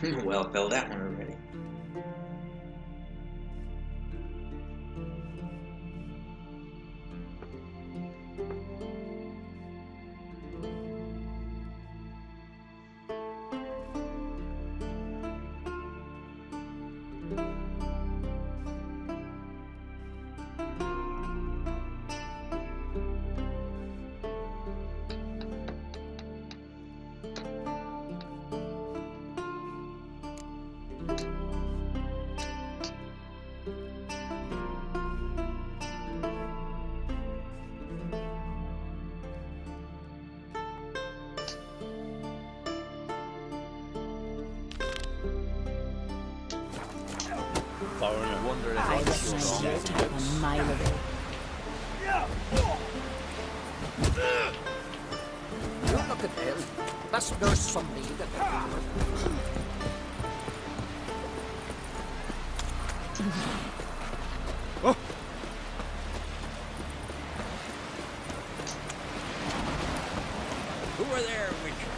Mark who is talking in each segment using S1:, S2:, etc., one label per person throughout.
S1: Well, fell that one already.
S2: Foreigner. Wonder if
S3: I
S2: I
S3: guess
S2: feel
S3: my
S2: wrong.
S3: shit a mile away.
S4: You look at them. Must there's somebody that oh. Who are there, Witcher?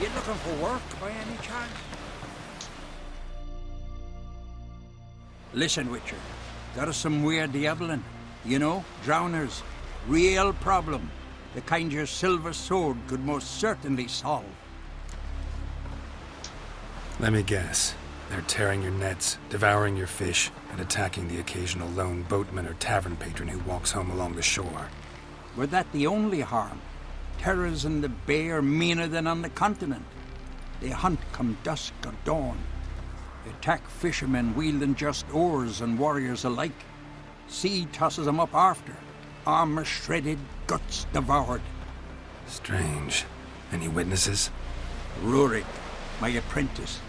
S4: You looking for work by any chance? Listen, Witcher. Got us some weird diabling. You know, drowners. Real problem. The kind your silver sword could most certainly solve.
S5: Let me guess. They're tearing your nets, devouring your fish, and attacking the occasional lone boatman or tavern patron who walks home along the shore.
S4: Were that the only harm? Terrors in the bay are meaner than on the continent. They hunt come dusk or dawn. They attack fishermen wielding just oars and warriors alike. Sea tosses them up after. Armor shredded, guts devoured.
S5: Strange. Any witnesses?
S4: Rurik, my apprentice.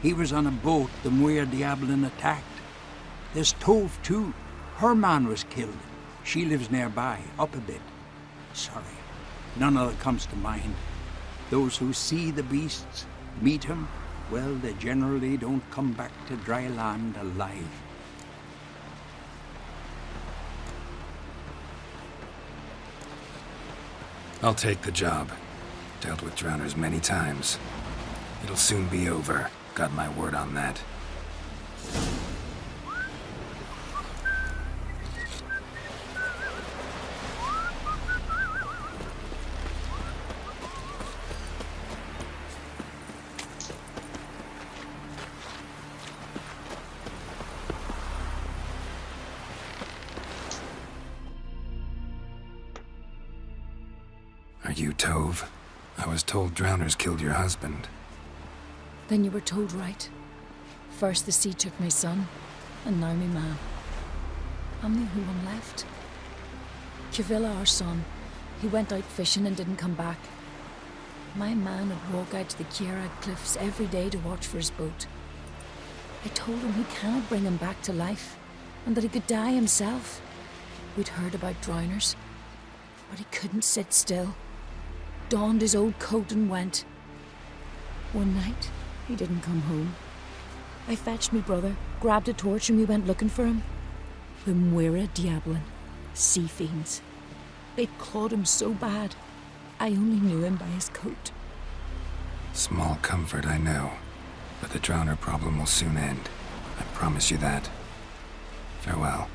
S4: He was on a boat the Muir Diablin attacked. There's Tove, too. Her man was killed. She lives nearby, up a bit. Sorry, none of it comes to mind. Those who see the beasts, meet him, well, they generally don't come back to dry land alive.
S5: I'll take the job. Dealt with drowners many times. It'll soon be over. Got my word on that. Are you Tove? I was told drowners killed your husband.
S3: Then you were told right. First the sea took my son, and now me man. I'm the only one left. Kavilla, our son, he went out fishing and didn't come back. My man would walk out to the Kierag cliffs every day to watch for his boat. I told him he cannot bring him back to life, and that he could die himself. We'd heard about drowners, but he couldn't sit still. Donned his old coat and went. One night, he didn't come home. I fetched me brother, grabbed a torch, and we went looking for him. The Muira Diablin, sea fiends. They'd clawed him so bad, I only knew him by his coat.
S5: Small comfort, I know. But the drowner problem will soon end. I promise you that. Farewell.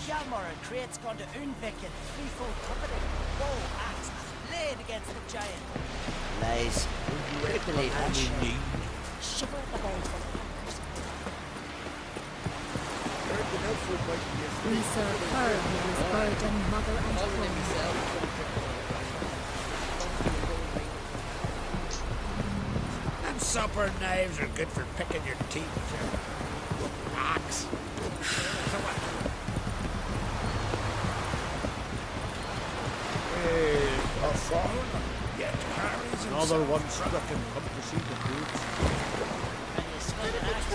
S6: Hjalmar and Krait's gone to Unvik in threefold company. Bow, axe, laid against the giant.
S7: Lies. You would believe that.
S3: Shiver at the bells of the hackers.
S8: We serve her who is burden, mother and home.
S4: Them supper knives are good for picking your teeth. Axe.
S2: A foreigner.
S4: Yet carries
S2: Another one stricken. Come to see the goods.
S6: And you swing an axe.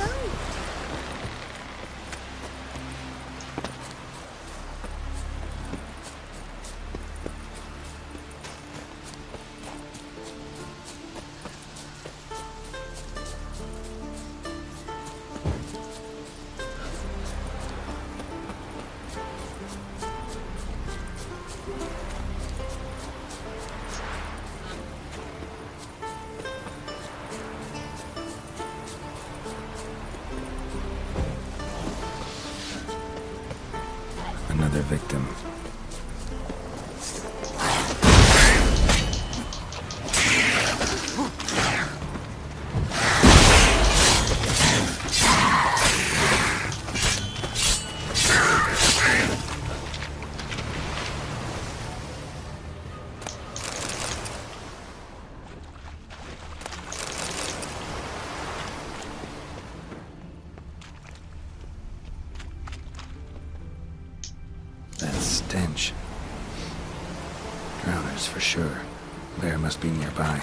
S5: Another victim. That stench. Drowners for sure. Lair must be nearby.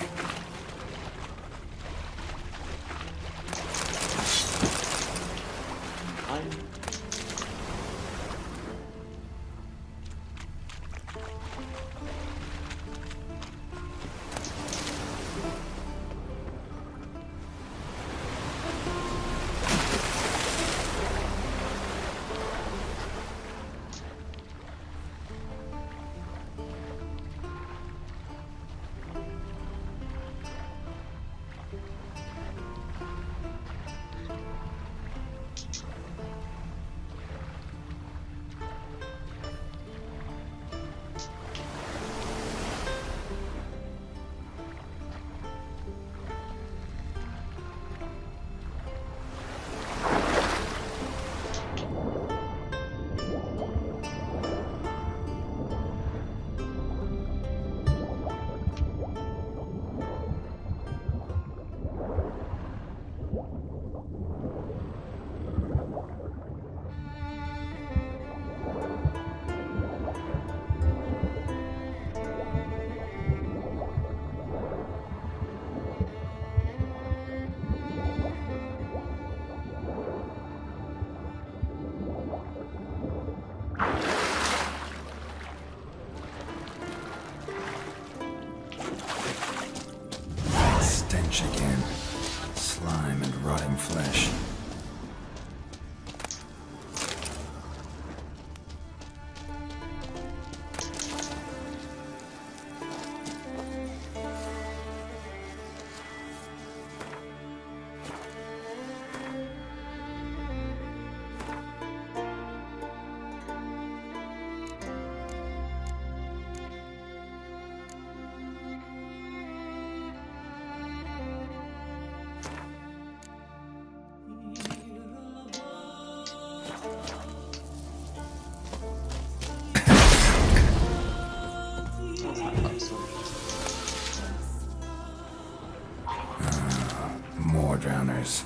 S5: Stench again. Slime and rotting flesh. More drowners.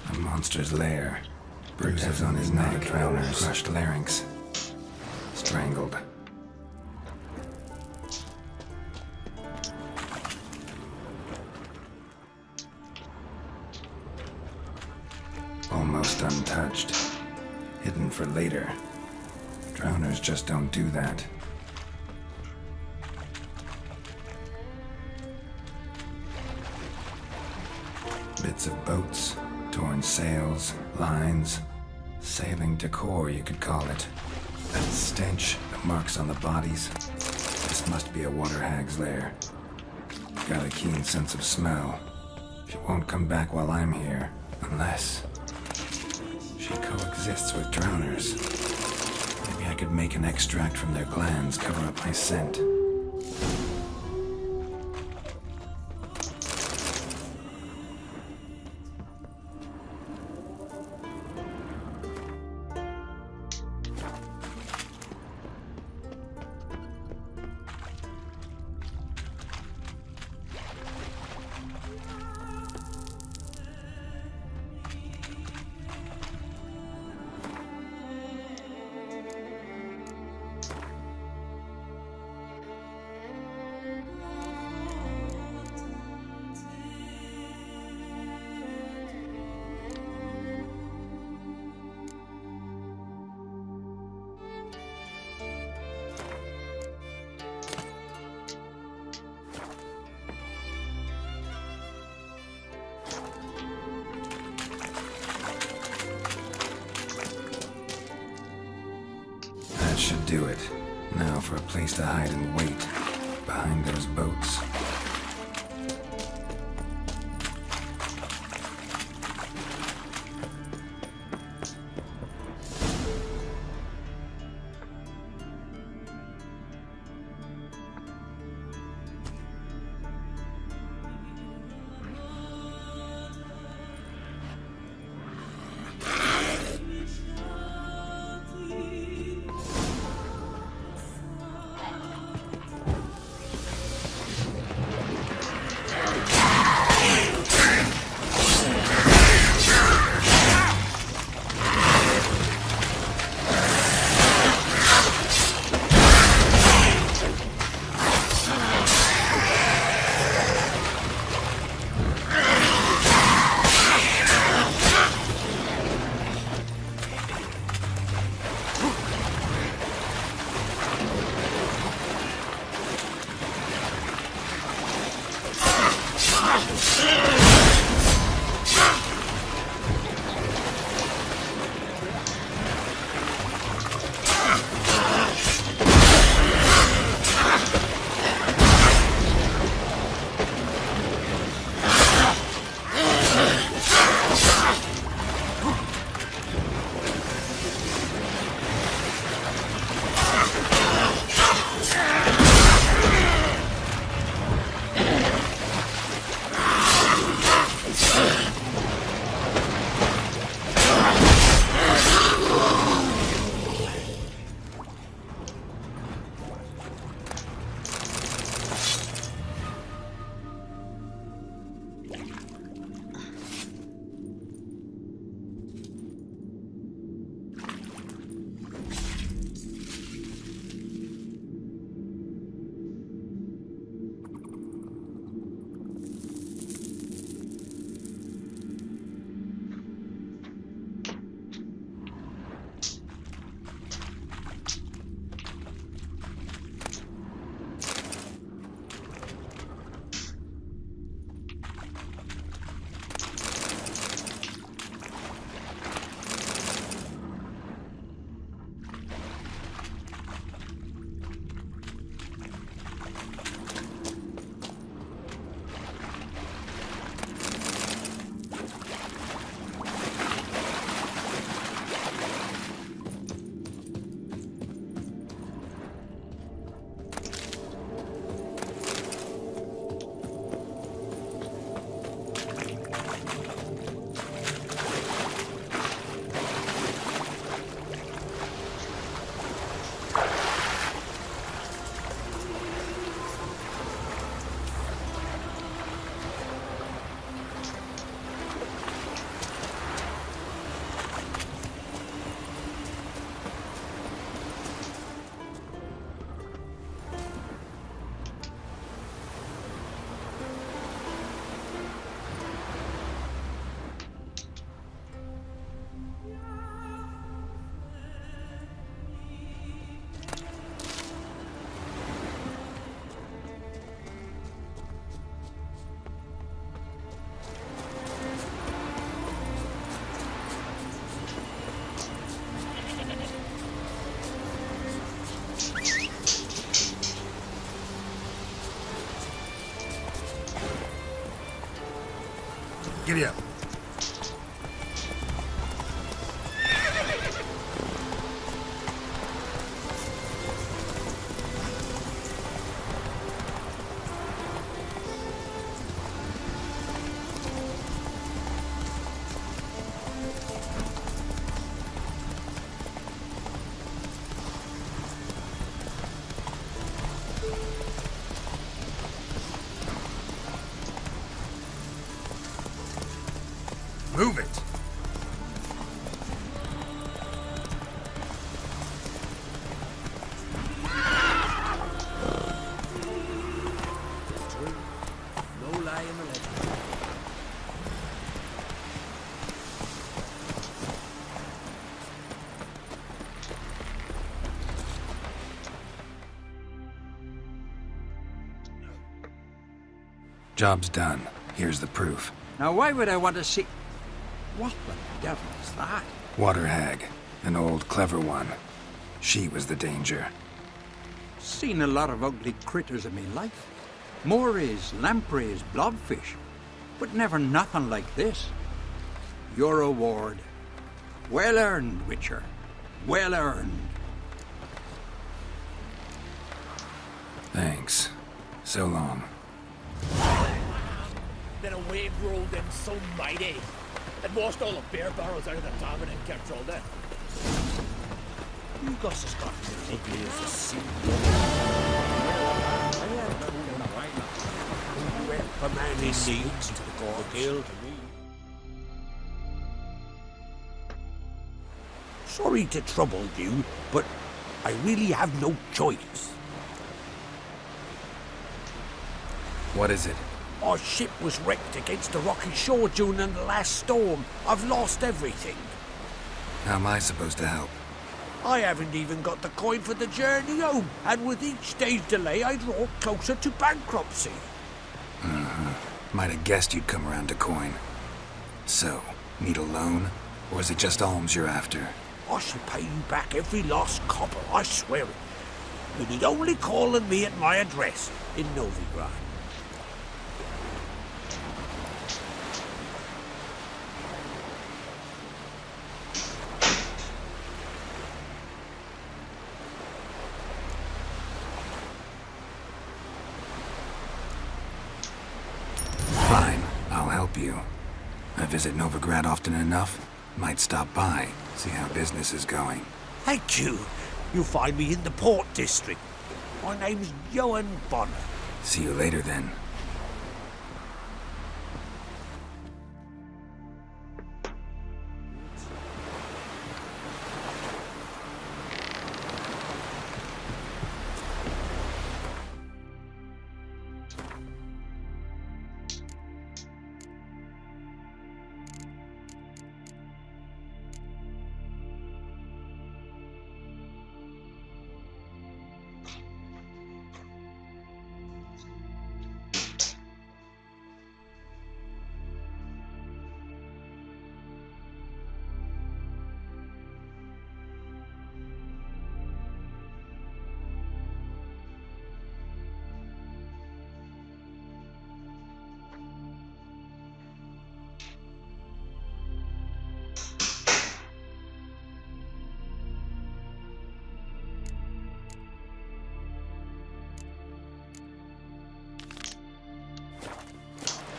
S5: A monster's lair. Bruises on his neck, drowners, crushed larynx. Strangled. Almost untouched. Hidden for later. Drowners just don't do that. Bits of boats, torn sails, lines. Sailing decor, you could call it. That stench, the marks on the bodies. This must be a water hag's lair. Got a keen sense of smell. She won't come back while I'm here, unless she coexists with drowners. Maybe I could make an extract from their glands cover up my scent. That should do it. Now for a place to hide and wait. Behind those boats.
S1: Giddy up. Move it!
S2: No lie in the legend.
S5: Job's done. Here's the proof.
S4: Now, why would I want to see... What the devil is that?
S5: Water hag. An old, clever one. She was the danger.
S4: Seen a lot of ugly critters in me life. Morays, lampreys, blobfish. But never nothing like this. Your reward. Well earned, Witcher. Well earned.
S5: Thanks. So long.
S2: Then a wave rolled in so mighty. It washed all the beer barrels out of the tavern and kept all that. You guys has got as ugly as the sea. A man in need to the god killed. Sorry to trouble you, but I really have no choice.
S5: What is it?
S2: Our ship was wrecked against the rocky shore during the last storm. I've lost everything.
S5: How am I supposed to help?
S2: I haven't even got the coin for the journey home, and with each day's delay, I draw closer to bankruptcy.
S5: Might have guessed you'd come around to coin. So, need a loan? Or is it just alms you're after?
S2: I shall pay you back every last copper, I swear it. You need only call on me at my address in Novigrad.
S5: Fine, I'll help you. I visit Novigrad often enough. Might stop by, see how business is going.
S2: Thank you. You'll find me in the Port District. My name's Johan Bonner.
S5: See you later then.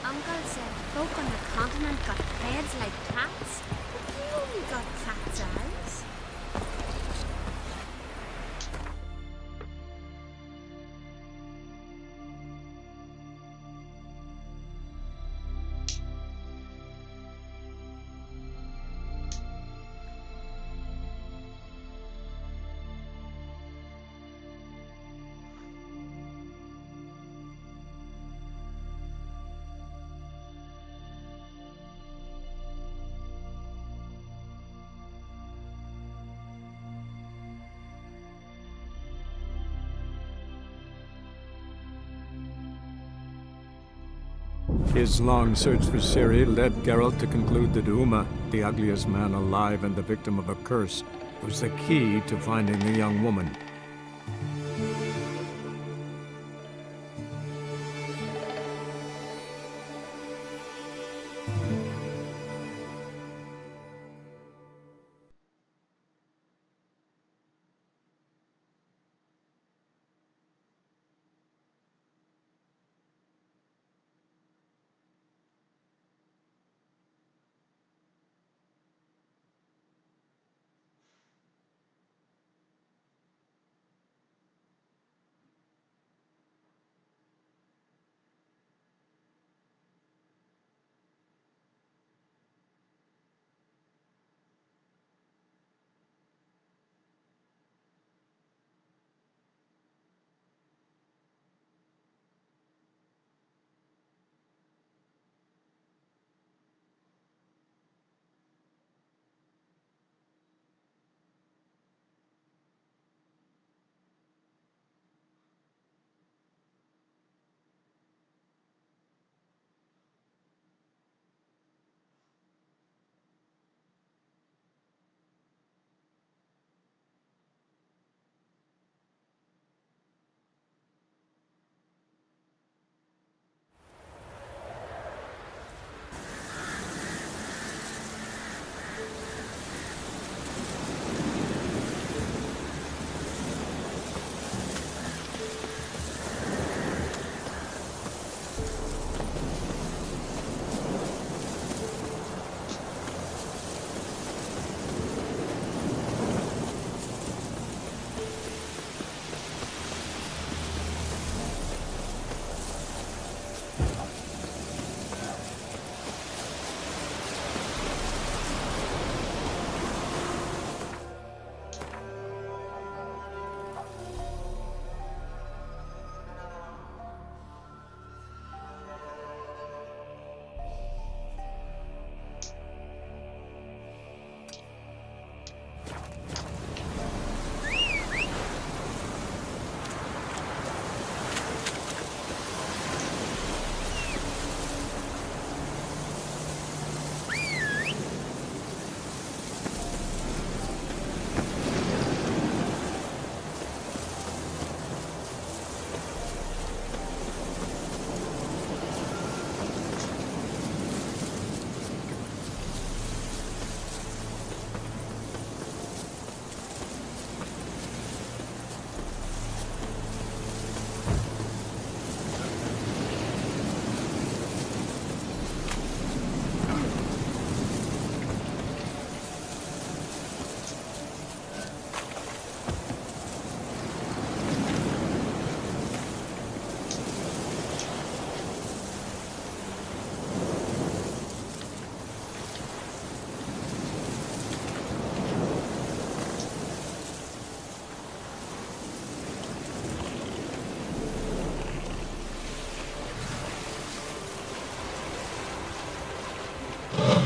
S8: Uncle said folk on the continent got heads like cats, but you only got cat's eyes.
S9: His long search for Ciri led Geralt to conclude that Uma, the ugliest man alive and the victim of a curse, was the key to finding the young woman.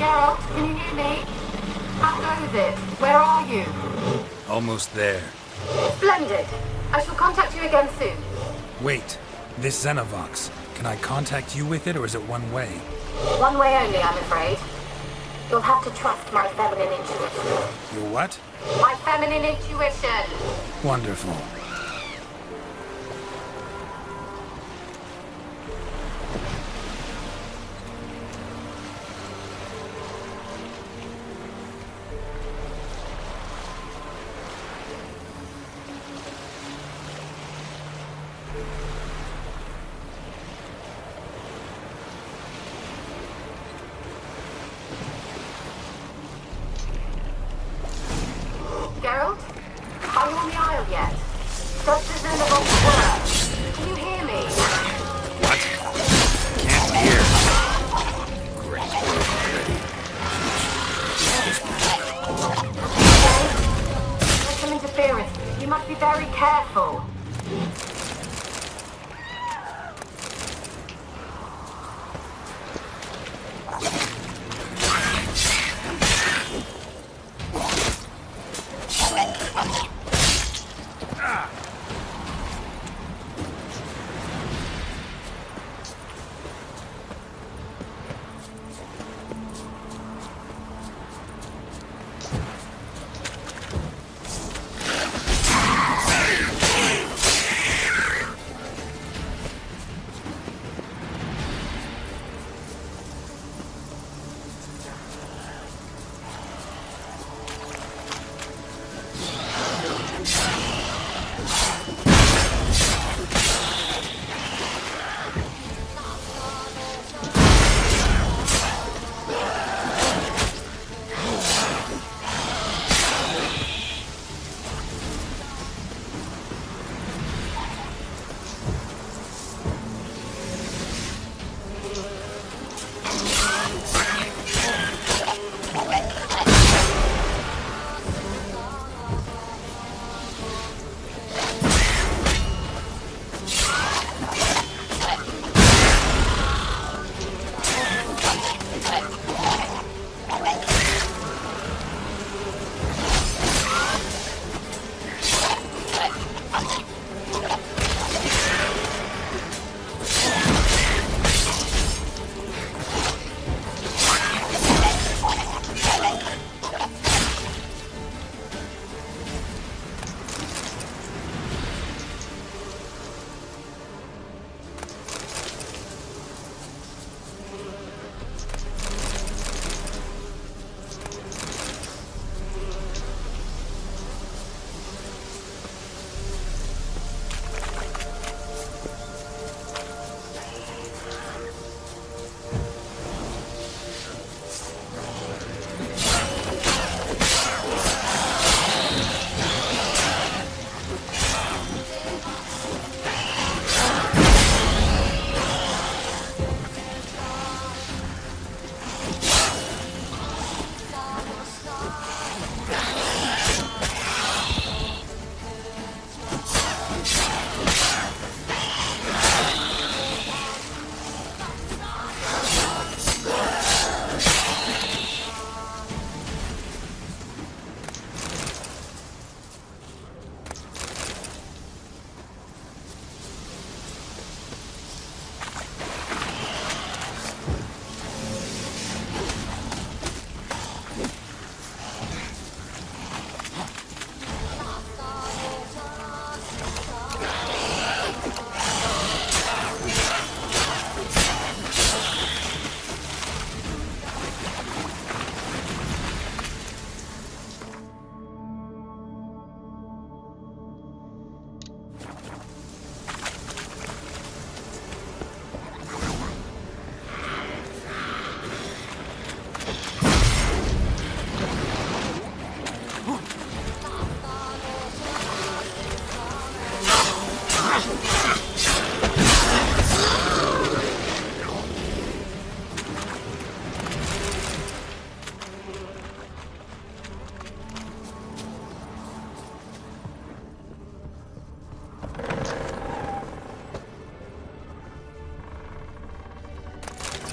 S1: Geralt, can you hear me? How goes it? Where are you?
S5: Almost there.
S1: Splendid. I shall contact you again soon.
S5: Wait, this Xenovox. Can I contact you with it, or is it one way?
S1: One way only, I'm afraid. You'll have to trust my feminine intuition.
S5: Your what?
S1: My feminine intuition.
S5: Wonderful.
S1: Geralt? Are you on the Isle yet? Does the Xenovox work? Can you hear me?
S5: What? Can't hear. Great work already.
S1: There's some interference. You must be very careful.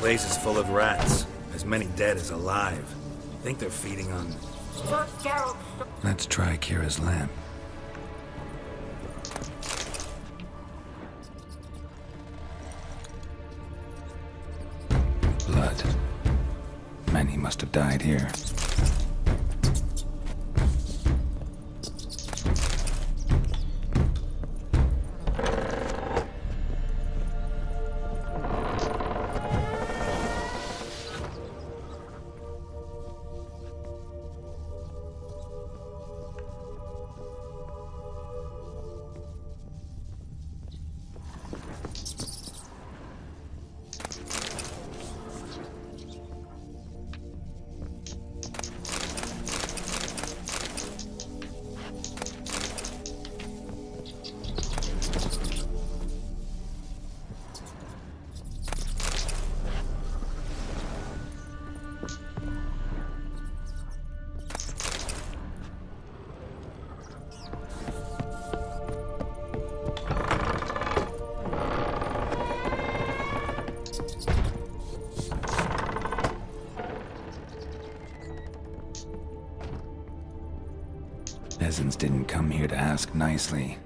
S5: place is full of rats. As many dead as alive. Think they're feeding on...
S1: Sir Geralt,
S5: Let's try Kira's lamp. Blood. Many must have died here. Peasants didn't come here to ask nicely.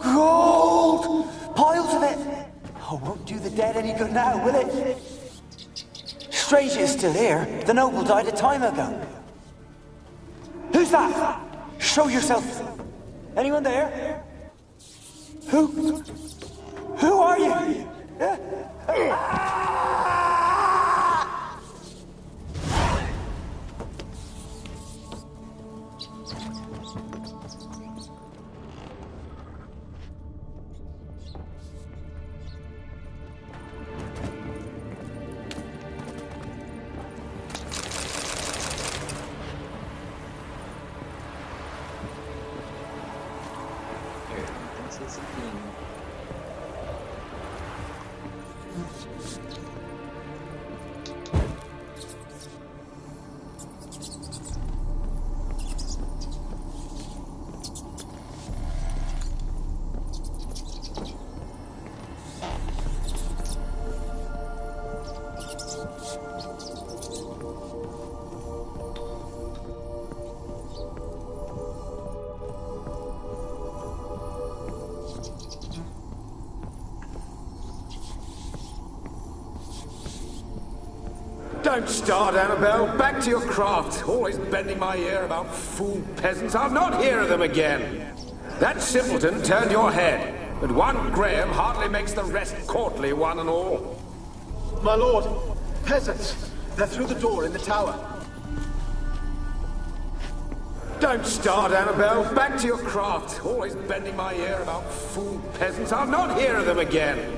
S10: Gold! Piles of it! Oh, won't do the dead any good now, will it? Strange it's still here. The noble died a time ago. Who's that? Show yourself. Anyone there? Who? Who are you?
S11: Entonces, Don't start, Annabelle. Back to your craft. Always bending my ear about fool peasants. I'll not hear of them again. That simpleton turned your head, but one Graham hardly makes the rest courtly, one and all.
S12: My lord, peasants. They're through the door in the tower.
S11: Don't start, Annabelle. Back to your craft. Always bending my ear about fool peasants. I'll not hear of them again.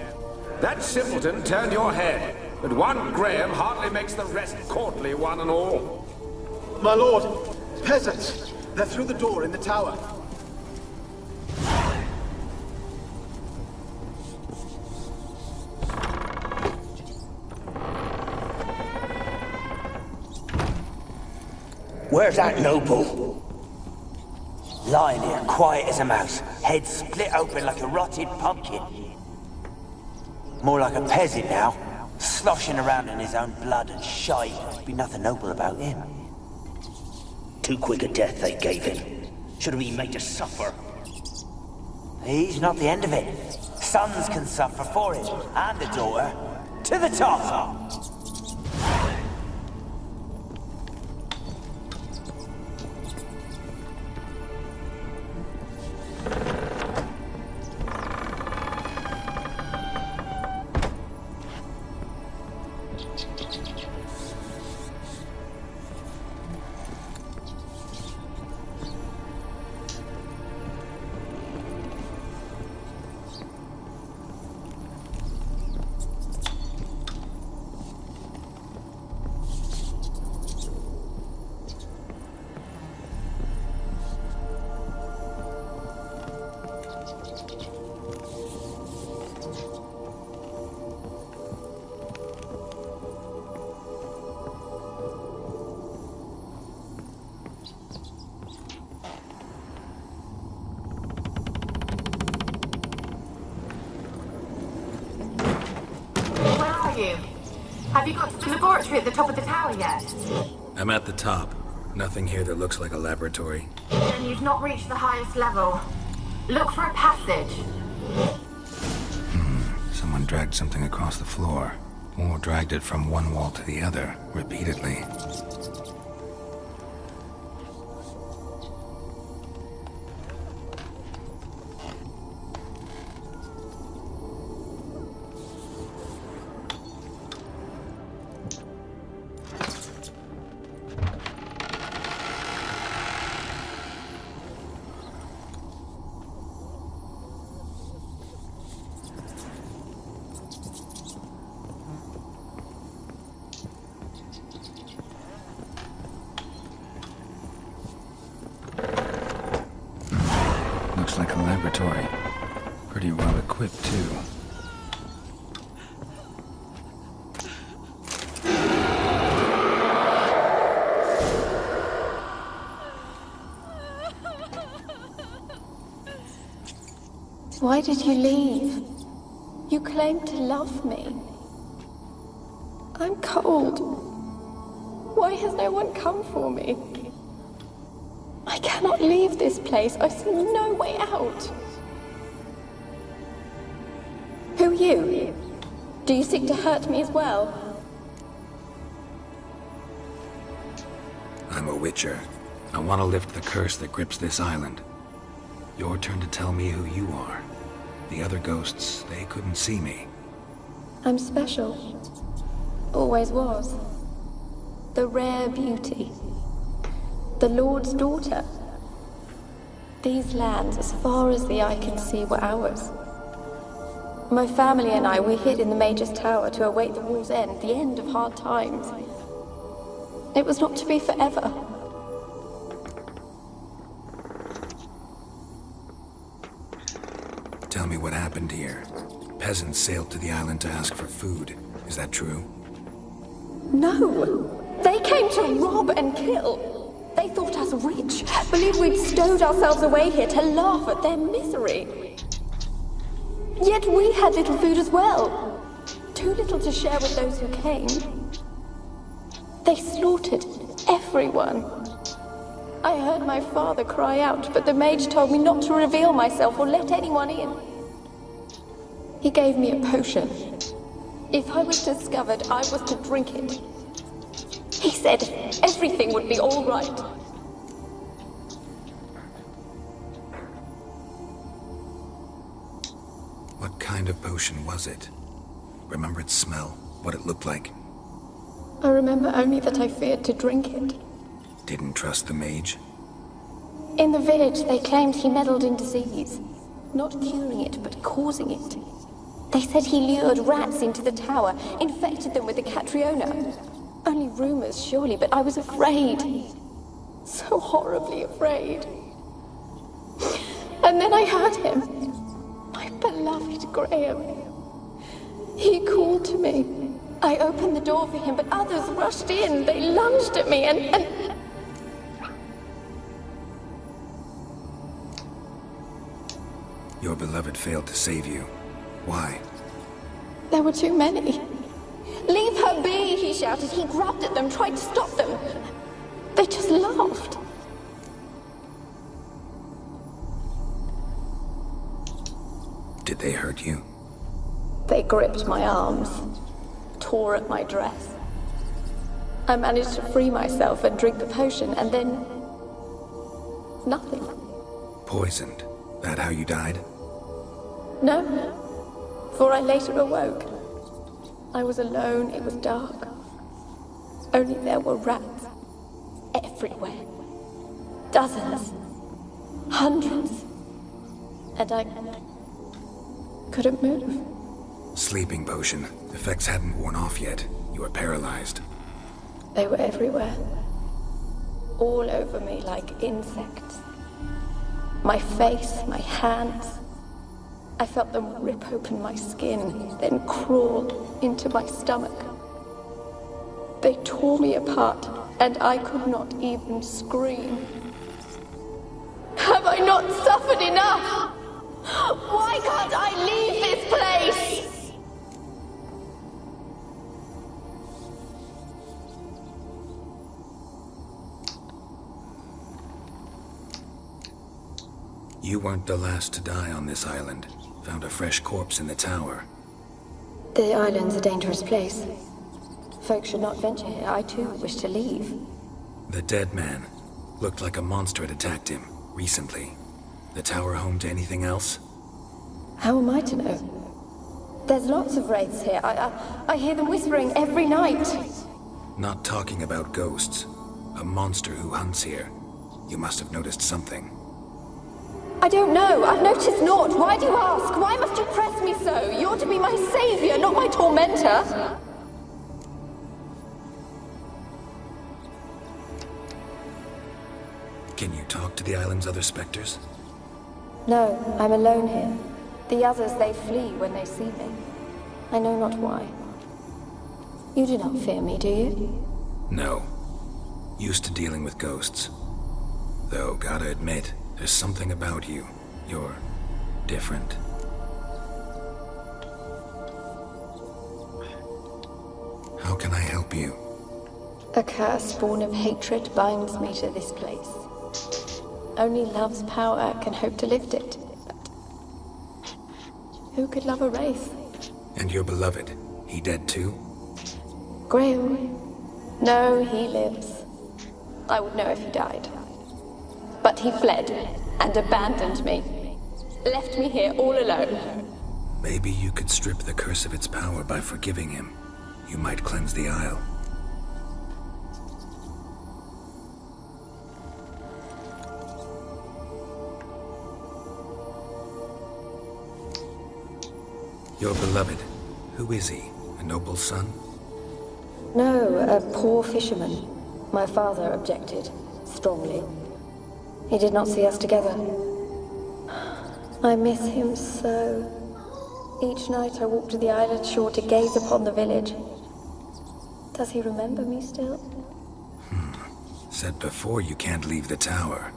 S11: That simpleton turned your head, but one Graham hardly makes the rest courtly, one and all.
S12: My lord, peasants. They're through the door in the tower.
S10: Where's that noble? Lying here, quiet as a mouse, head split open like a rotted pumpkin. More like a peasant now, sloshing around in his own blood and shite. There'd be nothing noble about him.
S7: Too quick a death they gave him. Should have been made to suffer.
S10: He's not the end of it. Sons can suffer for him, and a daughter. To the top!
S1: Have you got to the laboratory at the top of the tower yet?
S5: I'm at the top. Nothing here that looks like a laboratory.
S1: Then you've not reached the highest level. Look for a passage.
S5: Someone dragged something across the floor. Or dragged it from one wall to the other, repeatedly. Looks like a laboratory. Pretty well equipped, too.
S8: Why did you leave? You claimed to love me. I'm cold. Why has no one come for me? I cannot leave this place. I see no way out. Who are you? Do you seek to hurt me as well?
S5: I'm a witcher. I want to lift the curse that grips this island. Your turn to tell me who you are. The other ghosts, they couldn't see me.
S8: I'm special. Always was. The rare beauty. The Lord's daughter. These lands, as far as the eye can see, were ours. My family and I, we hid in the Mage's Tower to await the war's end, the end of hard times. It was not to be forever.
S5: Tell me what happened here. Peasants sailed to the island to ask for food. Is that true?
S8: No! They came to rob and kill. They thought us rich, believed we'd stowed ourselves away here to laugh at their misery. Yet we had little food as well. Too little to share with those who came. They slaughtered everyone. I heard my father cry out, but the mage told me not to reveal myself or let anyone in. He gave me a potion. If I was discovered, I was to drink it. He said everything would be all right.
S5: What kind of potion was it? Remember its smell? What it looked like?
S8: I remember only that I feared to drink it.
S5: Didn't trust the mage?
S8: In the village, they claimed he meddled in disease. Not curing it, but causing it. They said he lured rats into the tower, infected them with the Catriona. Only rumors, surely, but I was afraid. So horribly afraid. And then I heard him. My beloved Graham. He called to me. I opened the door for him, but others rushed in. They lunged at me and...
S5: Your beloved failed to save you. Why?
S8: There were too many. Leave her be, he shouted. He grabbed at them, tried to stop them. They just laughed.
S5: Did they hurt you?
S8: They gripped my arms, tore at my dress. I managed to free myself and drink the potion, and then... nothing.
S5: Poisoned? That how you died?
S8: No, for I later awoke. I was alone, it was dark. Only there were rats. Everywhere. Dozens. Hundreds. And I couldn't move.
S5: Sleeping potion. Effects hadn't worn off yet. You were paralyzed.
S8: They were everywhere. All over me like insects. My face, my hands. I felt them rip open my skin, then crawl into my stomach. They tore me apart, and I could not even scream. Have I not suffered enough? Why can't I leave this place?
S5: You weren't the last to die on this island. Found a fresh corpse in the tower.
S8: The island's a dangerous place. Folks should not venture here. I too wish to leave.
S5: The dead man. Looked like a monster had attacked him, recently. The tower home to anything else?
S8: How am I to know? There's lots of wraiths here. I hear them whispering every night.
S5: Not talking about ghosts. A monster who hunts here. You must have noticed something.
S8: I don't know. I've noticed naught. Why do you ask? Why must you press me so? You're to be my savior, not my tormentor.
S5: Can you talk to the island's other specters?
S8: No, I'm alone here. The others, they flee when they see me. I know not why. You do not fear me, do you?
S5: No. Used to dealing with ghosts. Though, gotta admit, there's something about you. You're different. How can I help you?
S8: A curse born of hatred binds me to this place. Only love's power can hope to lift it. But who could love a wraith?
S5: And your beloved, he dead too?
S8: Graham? No, he lives. I would know if he died. But he fled and abandoned me. Left me here all alone.
S5: Maybe you could strip the curse of its power by forgiving him. You might cleanse the Isle. Your beloved, who is he? A noble son?
S8: No, a poor fisherman. My father objected, strongly. He did not see us together. I miss him so. Each night I walk to the island shore to gaze upon the village. Does he remember me still?
S5: Said before you can't leave the tower.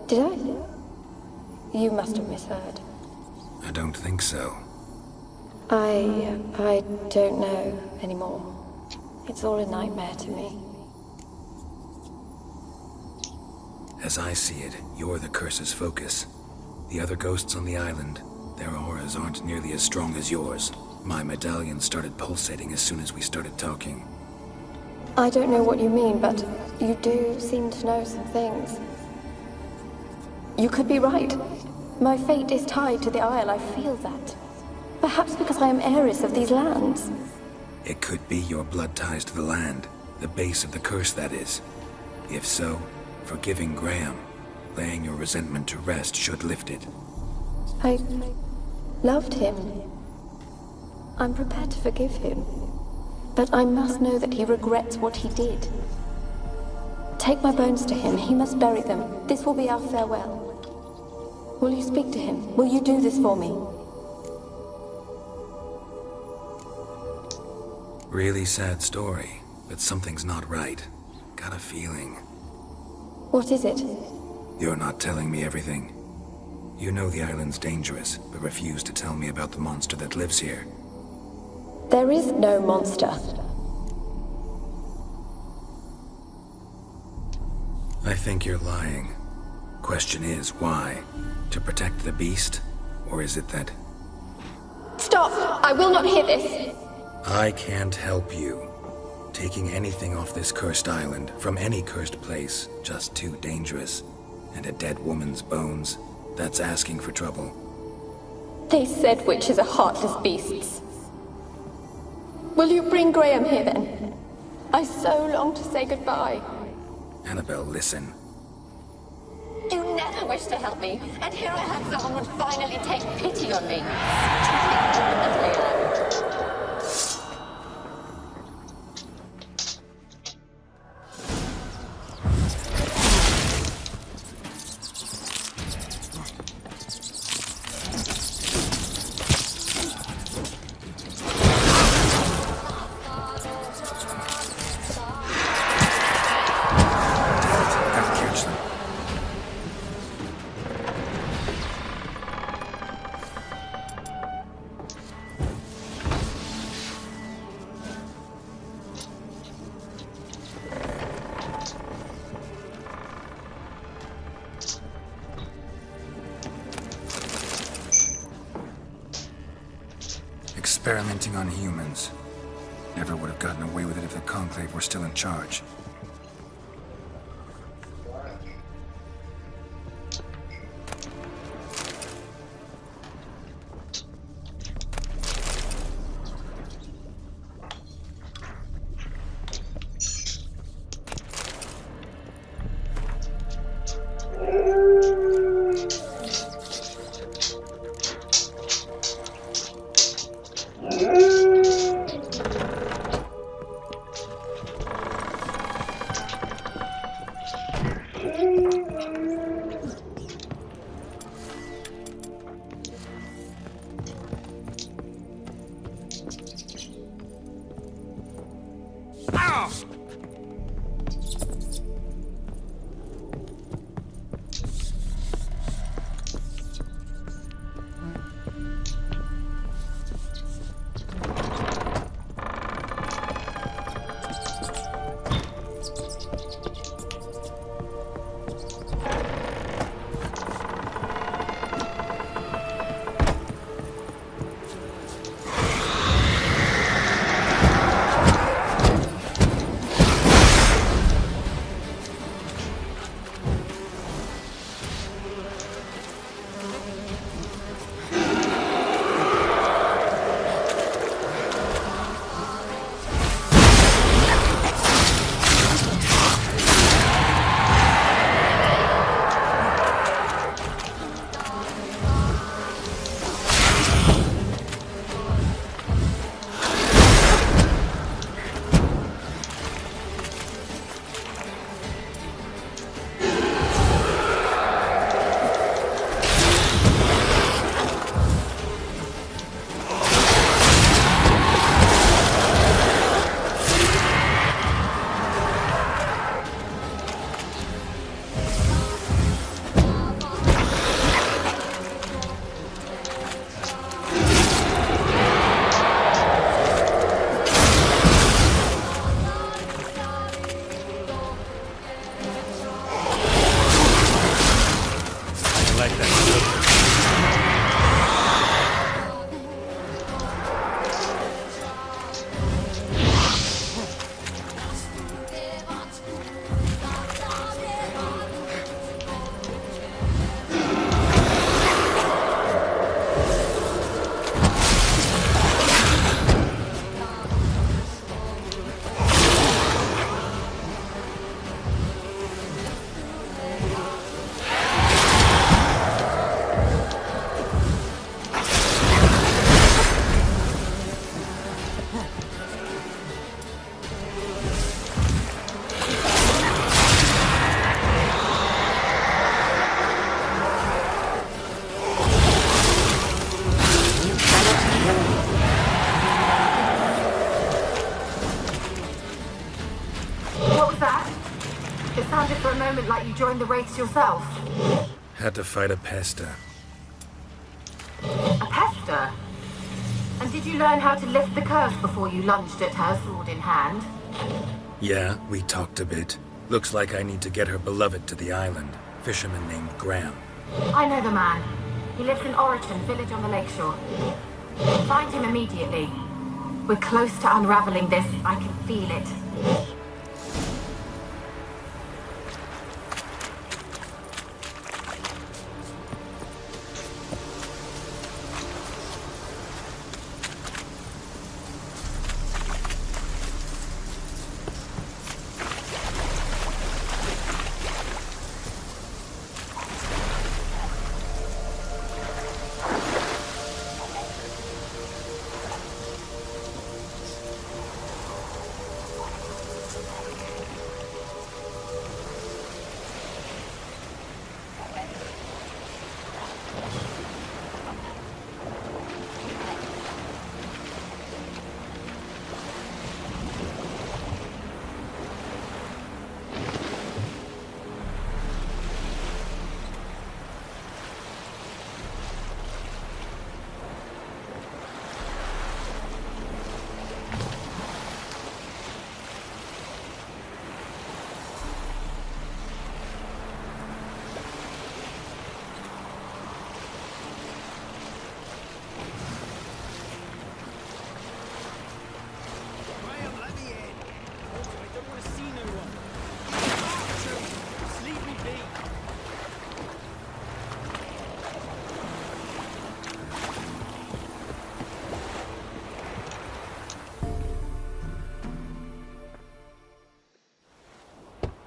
S8: Did I? You must have misheard.
S5: I don't think so.
S8: I don't know anymore. It's all a nightmare to me.
S5: As I see it, you're the curse's focus. The other ghosts on the island, their auras aren't nearly as strong as yours. My medallion started pulsating as soon as we started talking.
S8: I don't know what you mean, but you do seem to know some things. You could be right. My fate is tied to the Isle, I feel that. Perhaps because I am heiress of these lands.
S5: It could be your blood ties to the land, the base of the curse, that is. If so, forgiving Graham, laying your resentment to rest should lift it.
S8: I loved him. I'm prepared to forgive him. But I must know that he regrets what he did. Take my bones to him. He must bury them. This will be our farewell. Will you speak to him? Will you do this for me?
S5: Really sad story, but something's not right. Got a feeling.
S8: What is it?
S5: You're not telling me everything. You know the island's dangerous, but refuse to tell me about the monster that lives here.
S8: There is no monster.
S5: I think you're lying. Question is, why? To protect the beast? Or is it that...
S8: Stop! I will not hear this!
S5: I can't help you. Taking anything off this cursed island, from any cursed place, just too dangerous. And a dead woman's bones, that's asking for trouble.
S8: They said witches are heartless beasts. Will you bring Graham here then? I so long to say goodbye.
S5: Annabelle, listen.
S8: You never wished to help me, and here I had someone would finally take pity on me.
S5: Experimenting on humans. Never would have gotten away with it if the Conclave were still in charge.
S1: It sounded for a moment like you joined the Wraiths yourself.
S5: Had to fight a pester.
S1: A pester? And did you learn how to lift the curse before you lunged at her, sword in hand?
S5: Yeah, we talked a bit. Looks like I need to get her beloved to the island. Fisherman named Graham.
S1: I know the man. He lives in Oriton, village on the lakeshore. Find him immediately. We're close to unraveling this. I can feel it.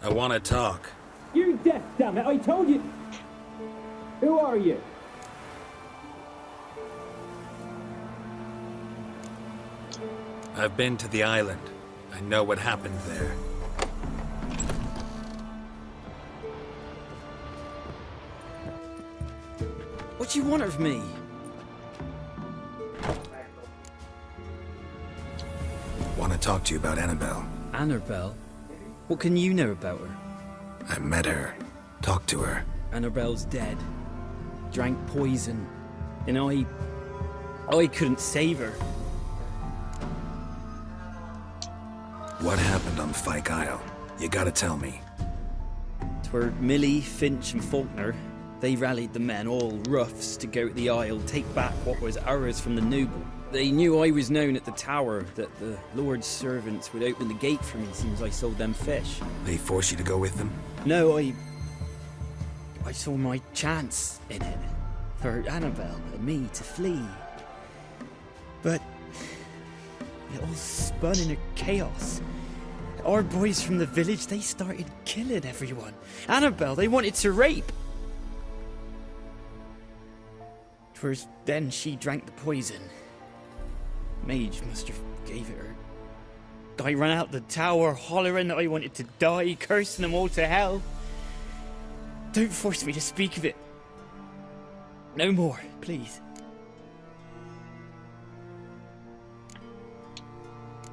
S5: I want to talk.
S13: You're deaf, damn it! I told you. Who are you?
S5: I've been to the island. I know what happened there.
S14: What do you want of me?
S5: Want to talk to you about Annabelle.
S14: Annabelle? What can you know about her?
S5: I met her. Talked to her.
S14: Annabelle's dead. Drank poison. And I couldn't save her.
S5: What happened on Fyke Isle? You gotta tell me.
S14: 'Twere Millie, Finch and Faulkner. They rallied the men, all roughs, to go to the Isle, take back what was ours from the noble. They knew I was known at the tower, that the Lord's servants would open the gate for me as soon as I sold them fish.
S5: They forced you to go with them?
S14: No, I saw my chance in it. For Annabelle and me to flee. But it all spun in a chaos. Our boys from the village, they started killing everyone. Annabelle, they wanted to rape. 'Twas then she drank the poison. Mage must have gave it her. I ran out the tower hollering that I wanted to die, cursing them all to hell. Don't force me to speak of it. No more, please.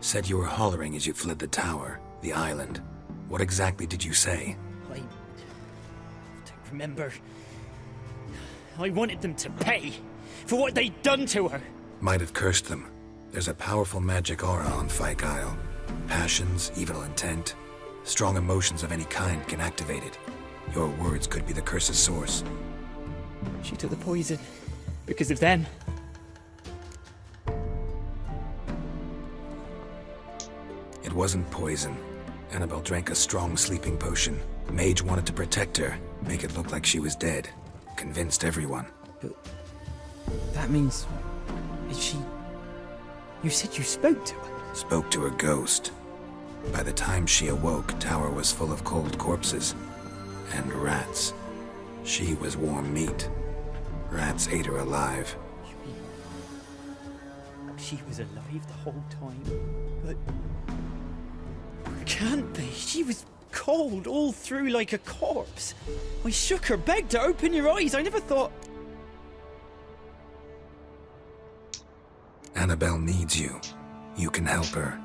S5: Said you were hollering as you fled the tower, the island. What exactly did you say?
S14: I don't remember. I wanted them to pay for what they'd done to her.
S5: Might have cursed them. There's a powerful magic aura on Fyke Isle. Passions, evil intent, strong emotions of any kind can activate it. Your words could be the curse's source.
S14: She took the poison because of them.
S5: It wasn't poison. Annabelle drank a strong sleeping potion. Mage wanted to protect her, make it look like she was dead. Convinced everyone.
S14: But that means... is she... You said you spoke to her?
S5: Spoke to a ghost. By the time she awoke, tower was full of cold corpses. And rats. She was warm meat. Rats ate her alive.
S14: She was alive the whole time? But... can't be. She was cold all through like a corpse. I shook her, begged her, open your eyes. I never thought...
S5: Annabelle needs you. You can help her.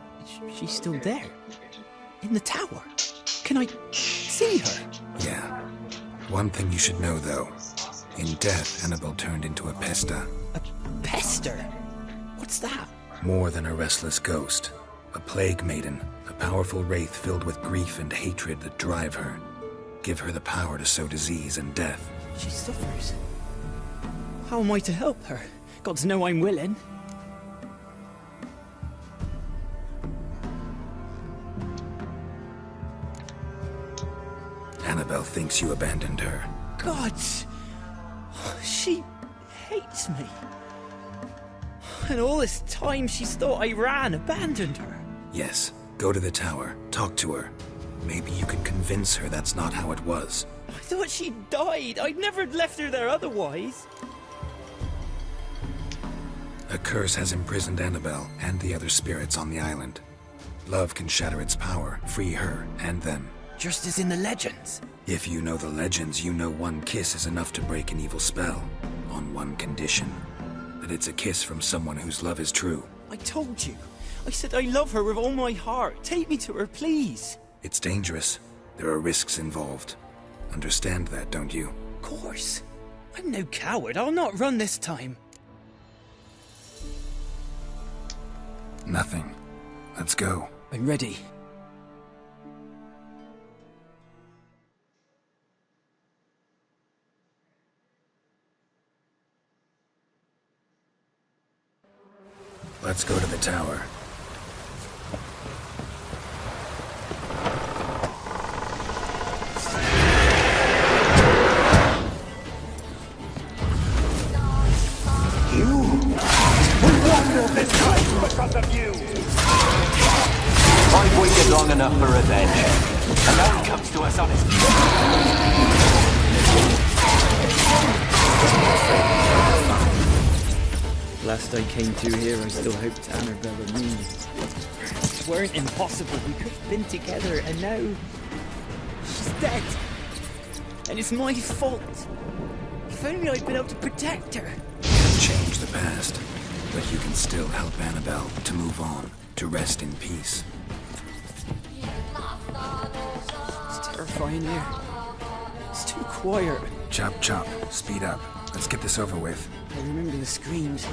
S14: She's still there. In the tower. Can I see her?
S5: Yeah. One thing you should know, though. In death, Annabelle turned into a pesta.
S14: A pester? What's that?
S5: More than a restless ghost. A plague maiden. A powerful wraith filled with grief and hatred that drive her. Give her the power to sow disease and death.
S14: She suffers. How am I to help her? Gods know I'm willing.
S5: Annabelle thinks you abandoned her.
S14: Gods! She hates me. And all this time she's thought I abandoned her.
S5: Yes. Go to the tower. Talk to her. Maybe you can convince her that's not how it was.
S14: I thought she died. I'd never left her there otherwise.
S5: A curse has imprisoned Annabelle and the other spirits on the island. Love can shatter its power, free her and them.
S14: Just as in the legends.
S5: If you know the legends, you know one kiss is enough to break an evil spell. On one condition. That it's a kiss from someone whose love is true.
S14: I told you. I said I love her with all my heart. Take me to her, please.
S5: It's dangerous. There are risks involved. Understand that, don't you?
S14: Of course. I'm no coward. I'll not run this time.
S5: Nothing. Let's go.
S14: I'm ready.
S5: Let's go to the tower.
S10: I've waited long enough for revenge. And now he comes to us on his...
S14: Last I came through here, I still hoped Annabelle and me weren't impossible. We could have been together, and now she's dead. And it's my fault. If only I'd been able to protect her.
S5: You can change the past, but you can still help Annabelle to move on, to rest in peace.
S14: It's terrifying here. It's too quiet.
S5: Chop, chop. Speed up. Let's get this over with.
S14: I remember the screams.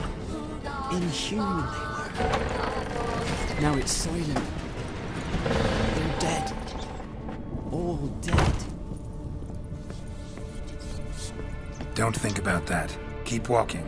S14: Inhuman they were. Now it's silent. They're dead. All dead.
S5: Don't think about that. Keep walking.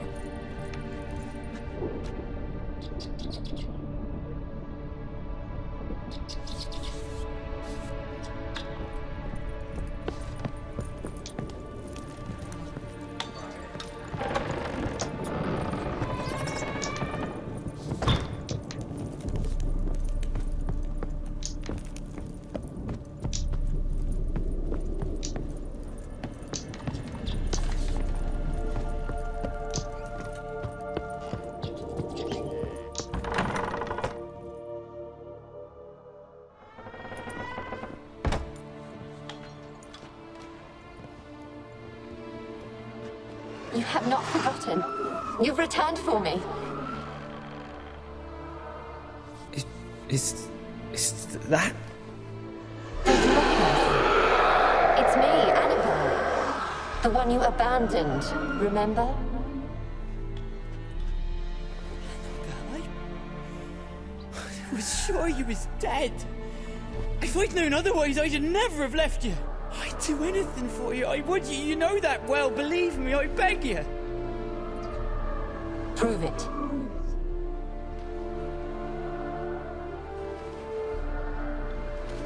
S8: You have not forgotten. You've returned for me.
S14: Is that?
S8: It's me, Annabelle. The one you abandoned, remember?
S14: I was sure you was dead. If I'd known otherwise, I'd never have left you. I'd do anything for you. I would. You know that well. Believe me, I beg you.
S8: Prove it.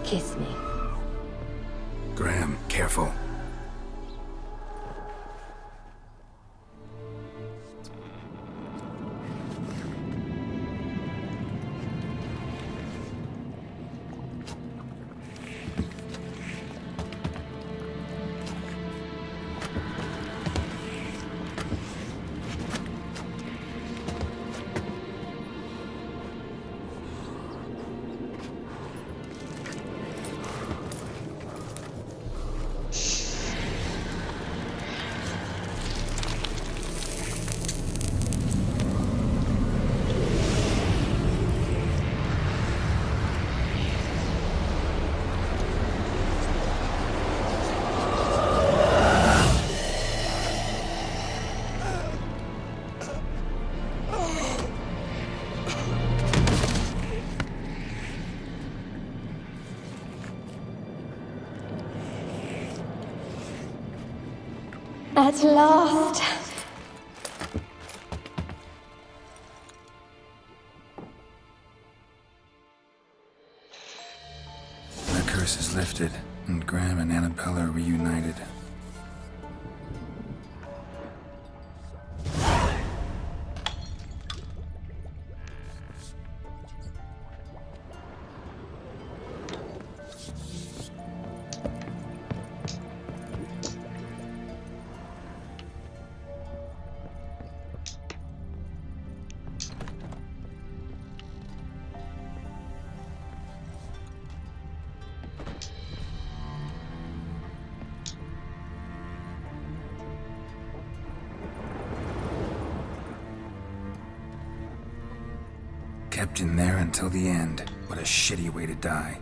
S8: Kiss me.
S5: Graham, careful.
S8: At last.
S5: The curse is lifted, and Graham and Annabelle are reunited. Kept in there until the end. What a shitty way to die.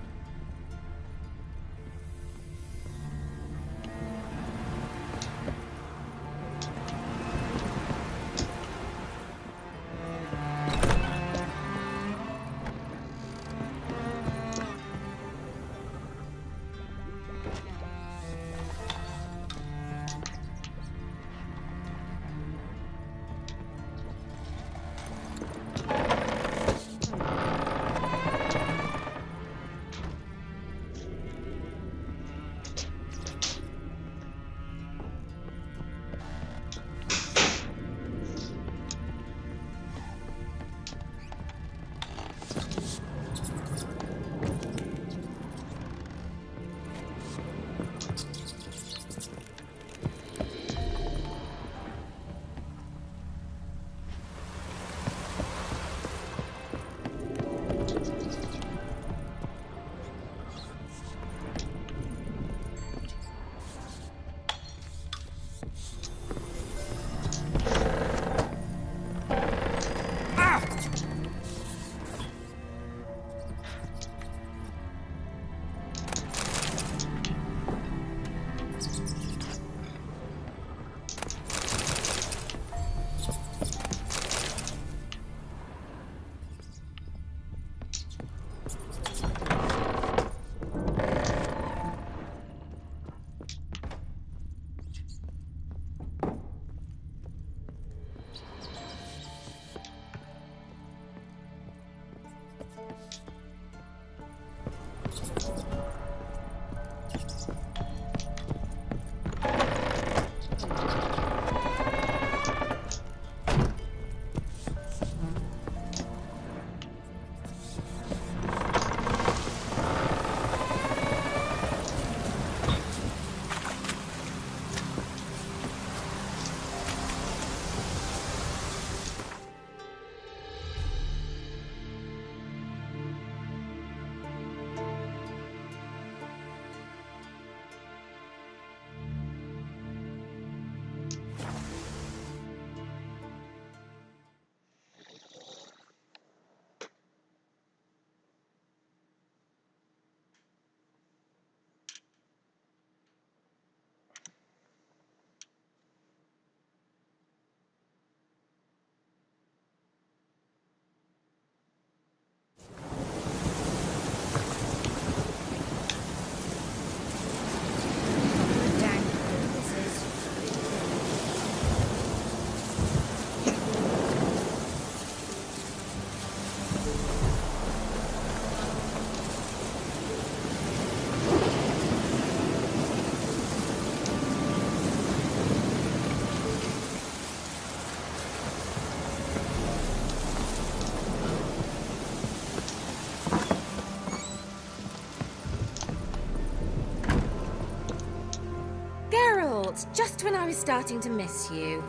S15: Just when I was starting to miss you.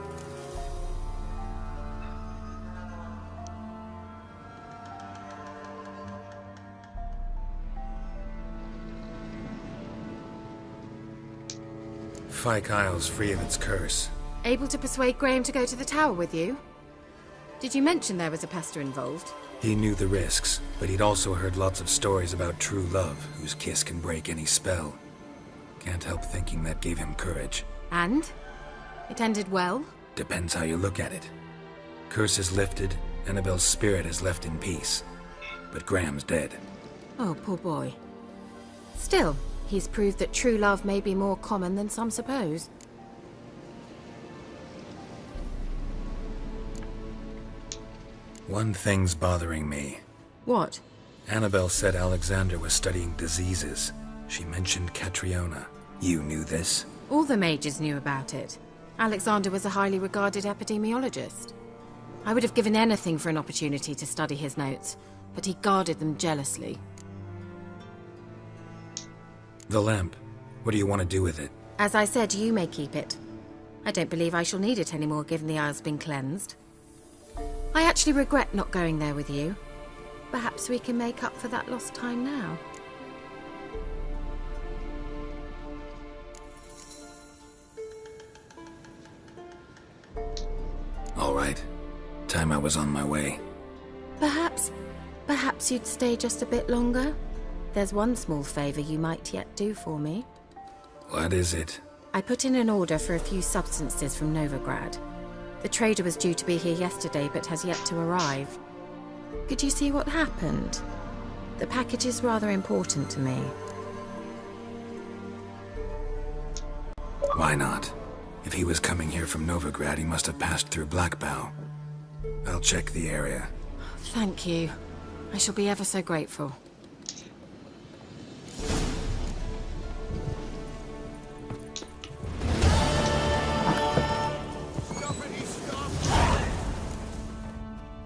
S5: Fyke Isle's free of its curse.
S15: Able to persuade Graham to go to the tower with you? Did you mention there was a pester involved?
S5: He knew the risks, but he'd also heard lots of stories about true love, whose kiss can break any spell. Can't help thinking that gave him courage.
S15: And? It ended well?
S5: Depends how you look at it. Curse is lifted, Annabelle's spirit is left in peace. But Graham's dead.
S15: Oh, poor boy. Still, he's proved that true love may be more common than some suppose.
S5: One thing's bothering me.
S15: What?
S5: Annabelle said Alexander was studying diseases. She mentioned Catriona. You knew this?
S15: All the mages knew about it. Alexander was a highly regarded epidemiologist. I would have given anything for an opportunity to study his notes, but he guarded them jealously.
S5: The lamp. What do you want to do with it?
S15: As I said, you may keep it. I don't believe I shall need it anymore, given the Isle's been cleansed. I actually regret not going there with you. Perhaps we can make up for that lost time now.
S5: All right. Time I was on my way.
S15: Perhaps you'd stay just a bit longer? There's one small favor you might yet do for me.
S5: What is it?
S15: I put in an order for a few substances from Novigrad. The trader was due to be here yesterday, but has yet to arrive. Could you see what happened? The package is rather important to me.
S5: Why not? If he was coming here from Novigrad, he must have passed through Blackbough. I'll check the area.
S15: Thank you. I shall be ever so grateful.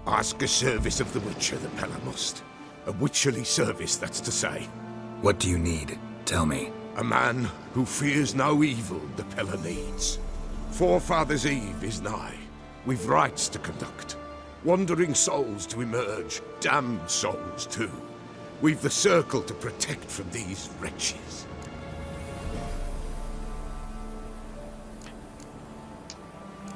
S11: Ask a service of the Witcher, the Pella must. A witcherly service, that's to say.
S5: What do you need? Tell me.
S11: A man who fears no evil the Pella needs. Forefathers' Eve is nigh. We've rites to conduct. Wandering souls to emerge. Damned souls, too. We've the circle to protect from these wretches.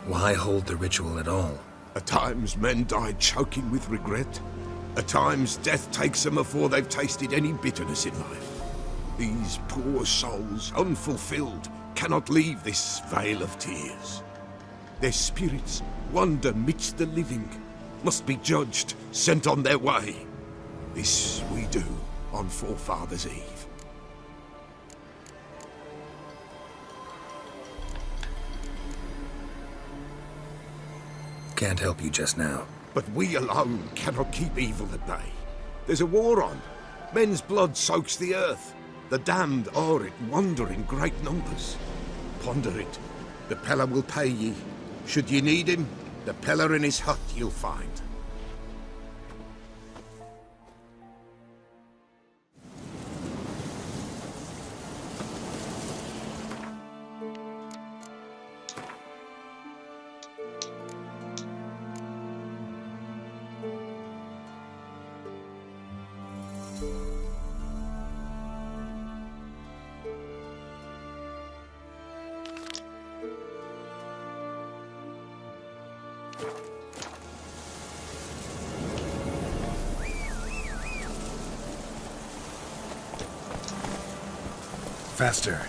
S5: Why hold the ritual at all?
S11: At times men die choking with regret. At times death takes them before they've tasted any bitterness in life. These poor souls, unfulfilled, cannot leave this vale of tears. Their spirits wander midst the living, must be judged, sent on their way. This we do on Forefathers' Eve.
S5: Can't help you just now.
S11: But we alone cannot keep evil at bay. There's a war on. Men's blood soaks the earth. The damned o'er it wander in great numbers. Ponder it. The Pella will pay ye. Should ye need him, the Pella in his hut you'll find.
S5: Faster.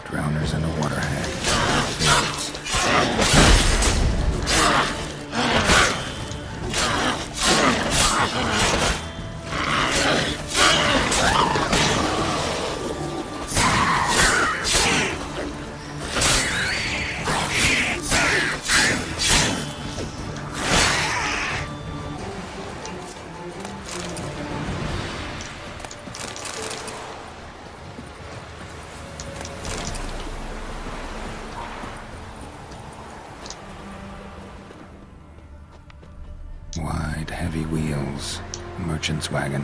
S5: Drowners and a water hag. heavy wheels. Merchant's wagon.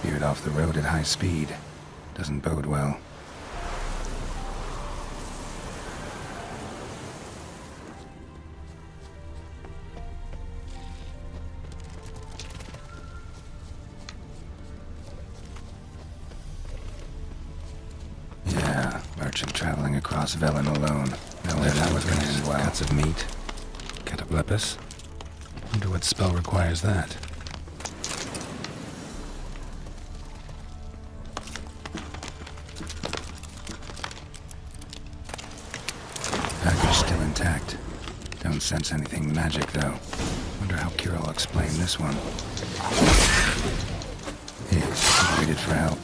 S5: Veered off the road at high speed. Doesn't bode well. Yeah, merchant traveling across Velen alone. No way that was gonna end well. Cuts of meat. Cataplepis. Wonder what spell requires that. Package still intact. Don't sense anything magic, though. Wonder how Kira will explain this one. He waited for help.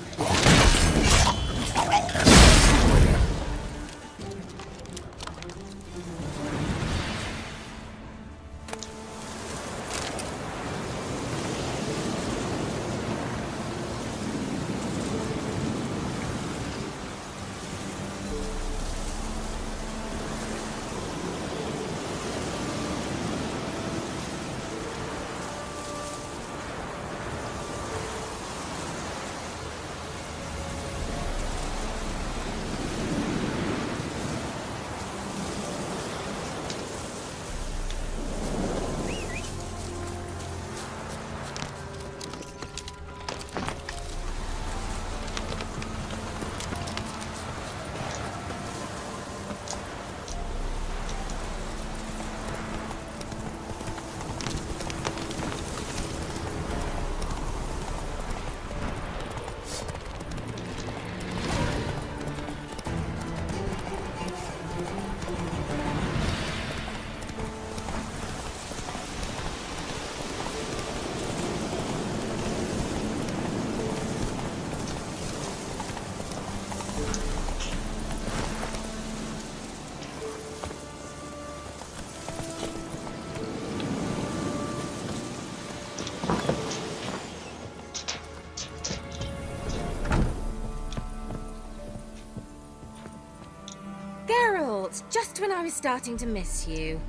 S15: Geralt, just when I was starting to miss you.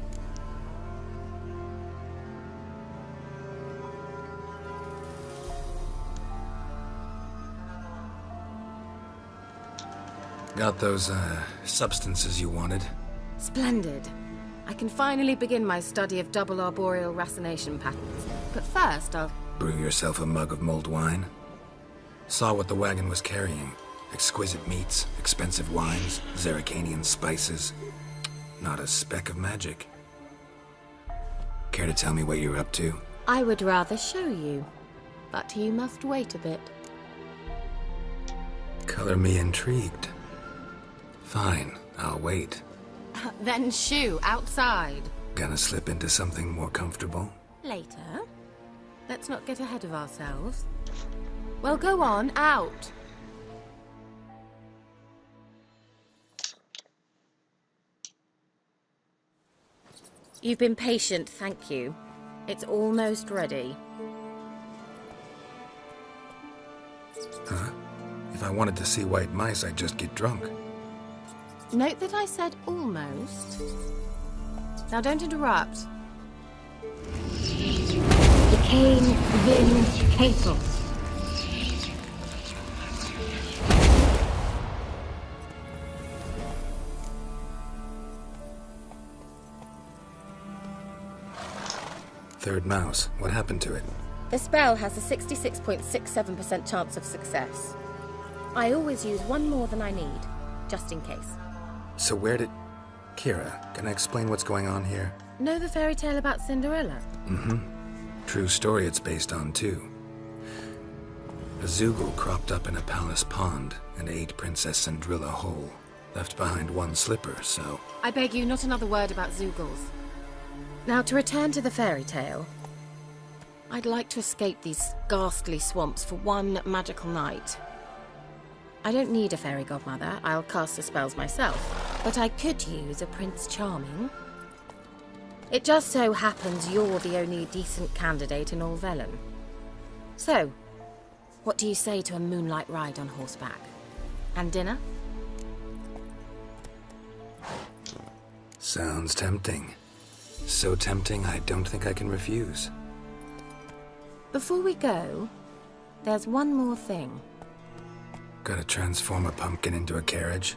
S5: Got those, substances you wanted?
S15: Splendid. I can finally begin my study of double arboreal racination patterns. But first, I'll...
S5: Brew yourself a mug of mulled wine? Saw what the wagon was carrying. Exquisite meats, expensive wines, Zerrikanian spices. Not a speck of magic. Care to tell me what you're up to?
S15: I would rather show you. But you must wait a bit.
S5: Color me intrigued. Fine, I'll wait.
S15: Then shoo, outside.
S5: Gonna slip into something more comfortable?
S15: Later. Let's not get ahead of ourselves. Well, go on, out. You've been patient, thank you. It's almost ready.
S5: Huh? If I wanted to see white mice, I'd just get drunk.
S15: Note that I said almost. Now don't interrupt.
S1: Decaying Vin Cato.
S5: Third mouse. What happened to it?
S15: The spell has a 66.67% chance of success. I always use one more than I need, just in case.
S5: So where did... Kira, can I explain what's going on here?
S15: Know the fairy tale about Cinderella?
S5: Mm-hmm. True story it's based on, too. A Zoogle cropped up in a palace pond and ate Princess Cindrilla whole. Left behind one slipper, so...
S15: I beg you, not another word about Zoogles. Now, to return to the fairy tale. I'd like to escape these ghastly swamps for one magical night. I don't need a fairy godmother. I'll cast the spells myself. But I could use a Prince Charming. It just so happens you're the only decent candidate in all Velen. So, what do you say to a moonlight ride on horseback? And dinner?
S5: Sounds tempting. So tempting, I don't think I can refuse.
S15: Before we go, there's one more thing.
S5: Gotta transform a pumpkin into a carriage?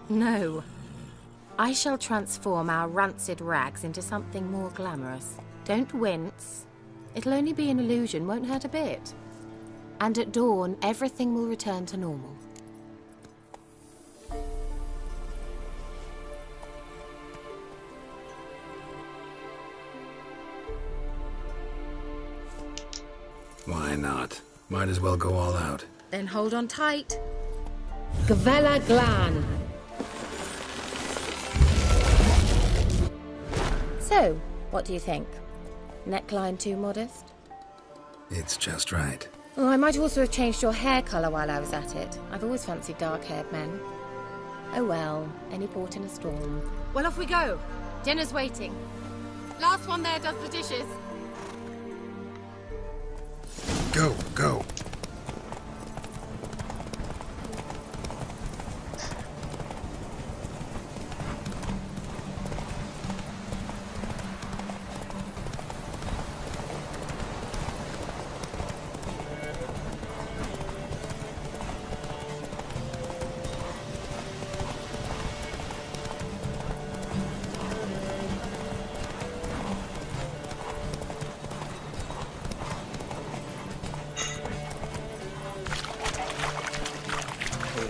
S15: No. I shall transform our rancid rags into something more glamorous. Don't wince. It'll only be an illusion, won't hurt a bit. And at dawn, everything will return to normal.
S5: Why not? Might as well go all out.
S15: Then hold on tight. Gavella Glan. So, what do you think? Neckline too modest?
S5: It's just right.
S15: Oh, I might also have changed your hair colour while I was at it. I've always fancied dark-haired men. Oh well, any port in a storm. Well, off we go. Dinner's waiting. Last one there does the dishes.
S5: Go, go.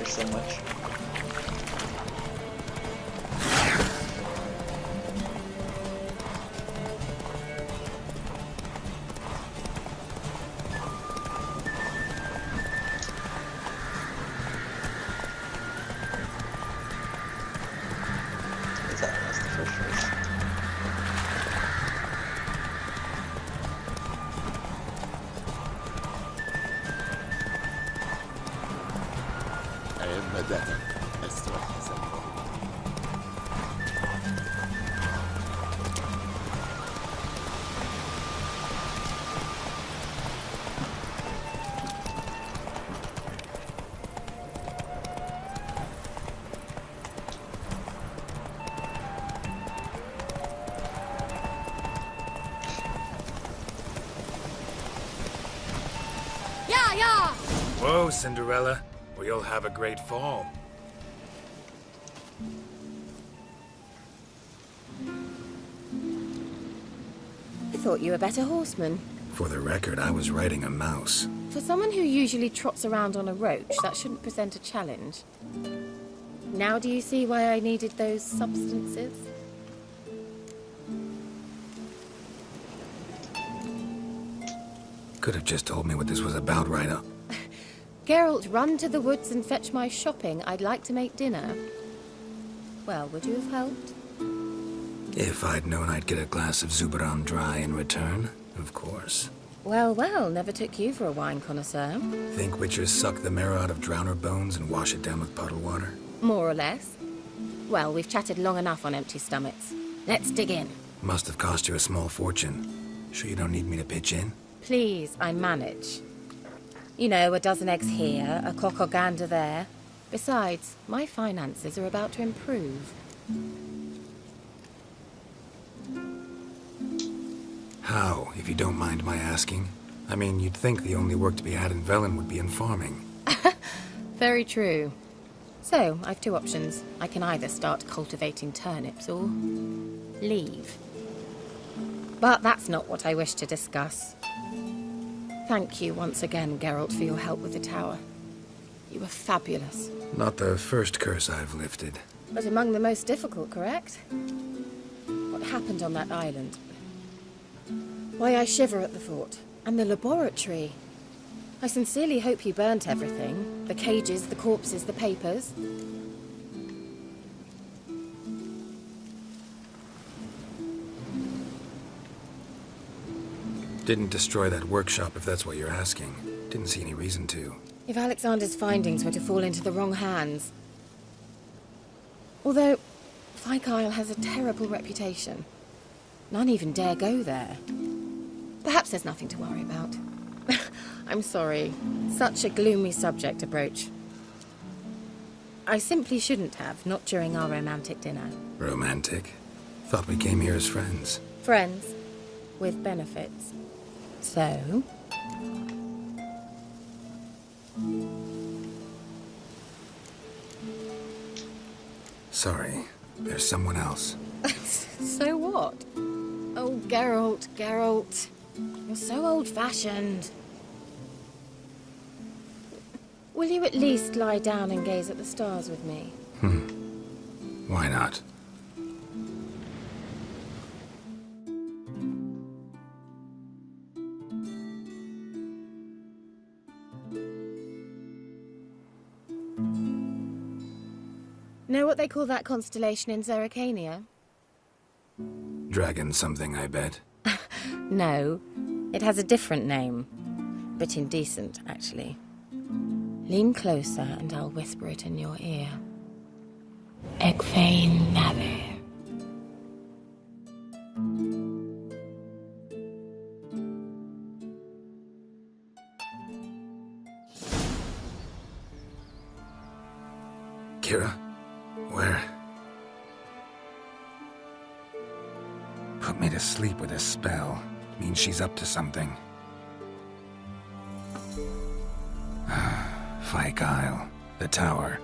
S16: So much. That's the first race. Whoa, Cinderella, or you'll have a great fall.
S15: I thought you were a better horseman.
S5: For the record, I was riding a mouse.
S15: For someone who usually trots around on a roach, that shouldn't present a challenge. Now do you see why I needed those substances?
S5: Could have just told me what this was about right up.
S15: Geralt, run to the woods and fetch my shopping. I'd like to make dinner. Well, would you have helped?
S5: If I'd known I'd get a glass of Zubaram dry in return, of course.
S15: Well, well, never took you for a wine connoisseur.
S5: Think witchers suck the marrow out of drowner bones and wash it down with puddle water?
S15: More or less. Well, we've chatted long enough on empty stomachs. Let's dig in.
S5: Must have cost you a small fortune. Sure you don't need me to pitch in?
S15: Please, I manage. You know, a dozen eggs here, a cock or gander there. Besides, my finances are about to improve.
S5: How, if you don't mind my asking? I mean, you'd think the only work to be had in Velen would be in farming.
S15: Very true. So, I've two options. I can either start cultivating turnips or leave. But that's not what I wish to discuss. Thank you once again, Geralt, for your help with the tower. You were fabulous.
S5: Not the first curse I've lifted.
S15: But among the most difficult, correct? What happened on that island? Why, I shiver at the thought. And the laboratory. I sincerely hope you burnt everything. The cages, the corpses, the papers.
S5: Didn't destroy that workshop, if that's what you're asking. Didn't see any reason to.
S15: If Alexander's findings were to fall into the wrong hands. Although, Fyke Isle has a terrible reputation. None even dare go there. Perhaps there's nothing to worry about. I'm sorry. Such a gloomy subject to broach. I simply shouldn't have, not during our romantic dinner.
S5: Romantic? Thought we came here as friends.
S15: Friends, with benefits. So?
S5: Sorry, there's someone else.
S15: So what? Oh, Geralt, Geralt. You're so old-fashioned. Will you at least lie down and gaze at the stars with me?
S5: Why not?
S15: Know what they call that constellation in Zerrikania?
S5: Dragon something, I bet.
S15: No, it has a different name. But indecent, actually. Lean closer and I'll whisper it in your ear. Egfain Naver.
S5: Kira? Where? Put me to sleep with a spell. Means she's up to something. Fyke Isle. The tower.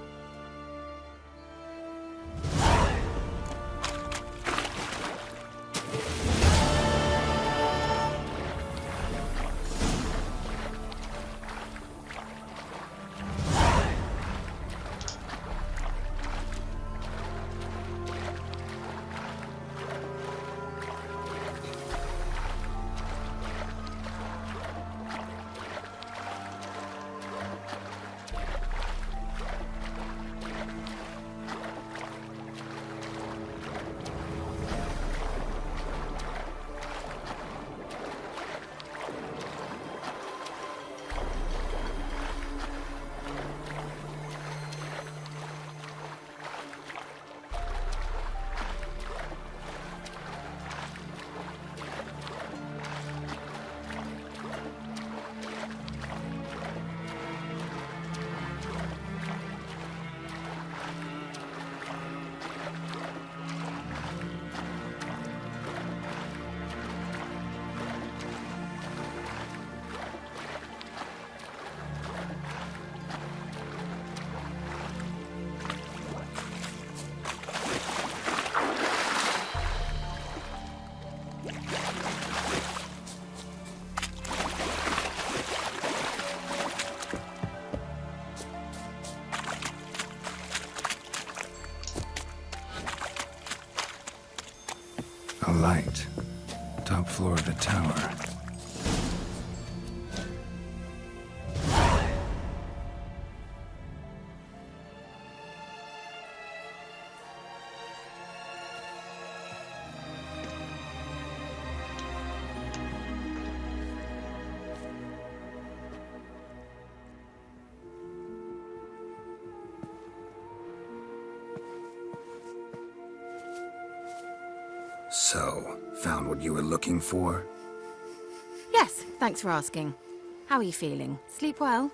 S5: A light. Top floor of the tower. So, found what you were looking for?
S15: Yes, thanks for asking. How are you feeling? Sleep well?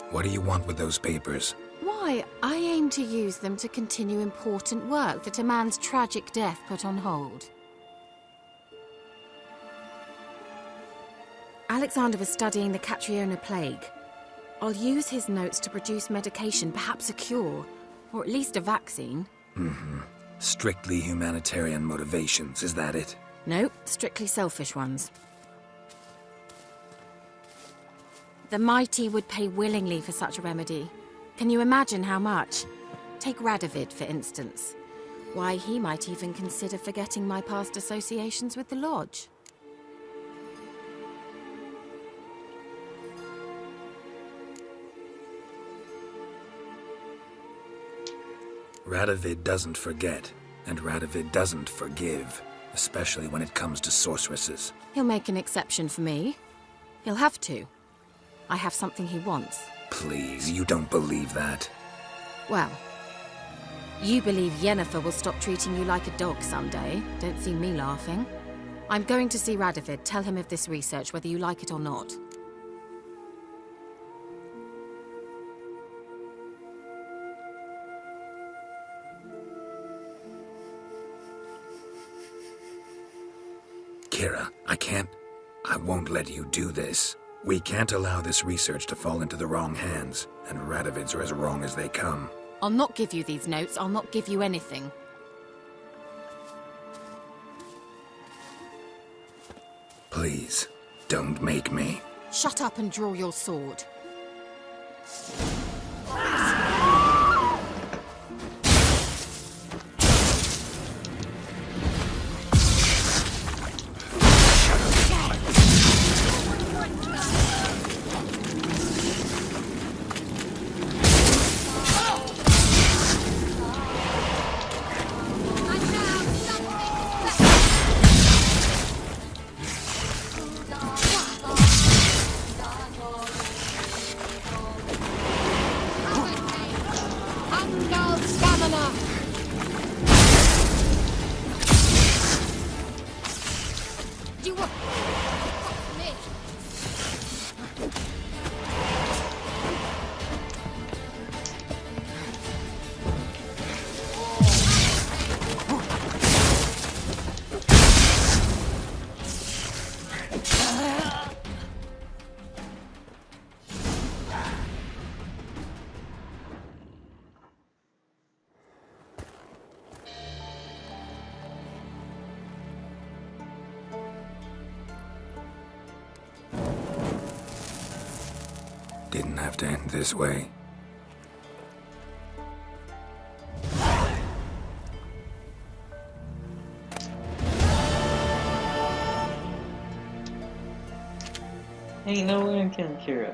S5: What do you want with those papers?
S15: Why, I aim to use them to continue important work that a man's tragic death put on hold. Alexander was studying the Catriona plague. I'll use his notes to produce medication, perhaps a cure, or at least a vaccine.
S5: Strictly humanitarian motivations, is that it?
S15: No, strictly selfish ones. The mighty would pay willingly for such a remedy. Can you imagine how much? Take Radovid, for instance. Why, he might even consider forgetting my past associations with the Lodge.
S5: Radovid doesn't forget, and Radovid doesn't forgive. especially when it comes to sorceresses.
S15: He'll make an exception for me. He'll have to. I have something he wants.
S5: Please, you don't believe that.
S15: Well, you believe Yennefer will stop treating you like a dog someday. Don't see me laughing. I'm going to see Radovid. Tell him of this research, whether you like it or not.
S5: Kira, I won't let you do this. We can't allow this research to fall into the wrong hands, and Radovid's are as wrong as they come.
S15: I'll not give you these notes. I'll not give you anything.
S5: Please, don't make me.
S15: Shut up and draw your sword.
S5: Didn't have to end this way.
S16: Hey, no one can Kira.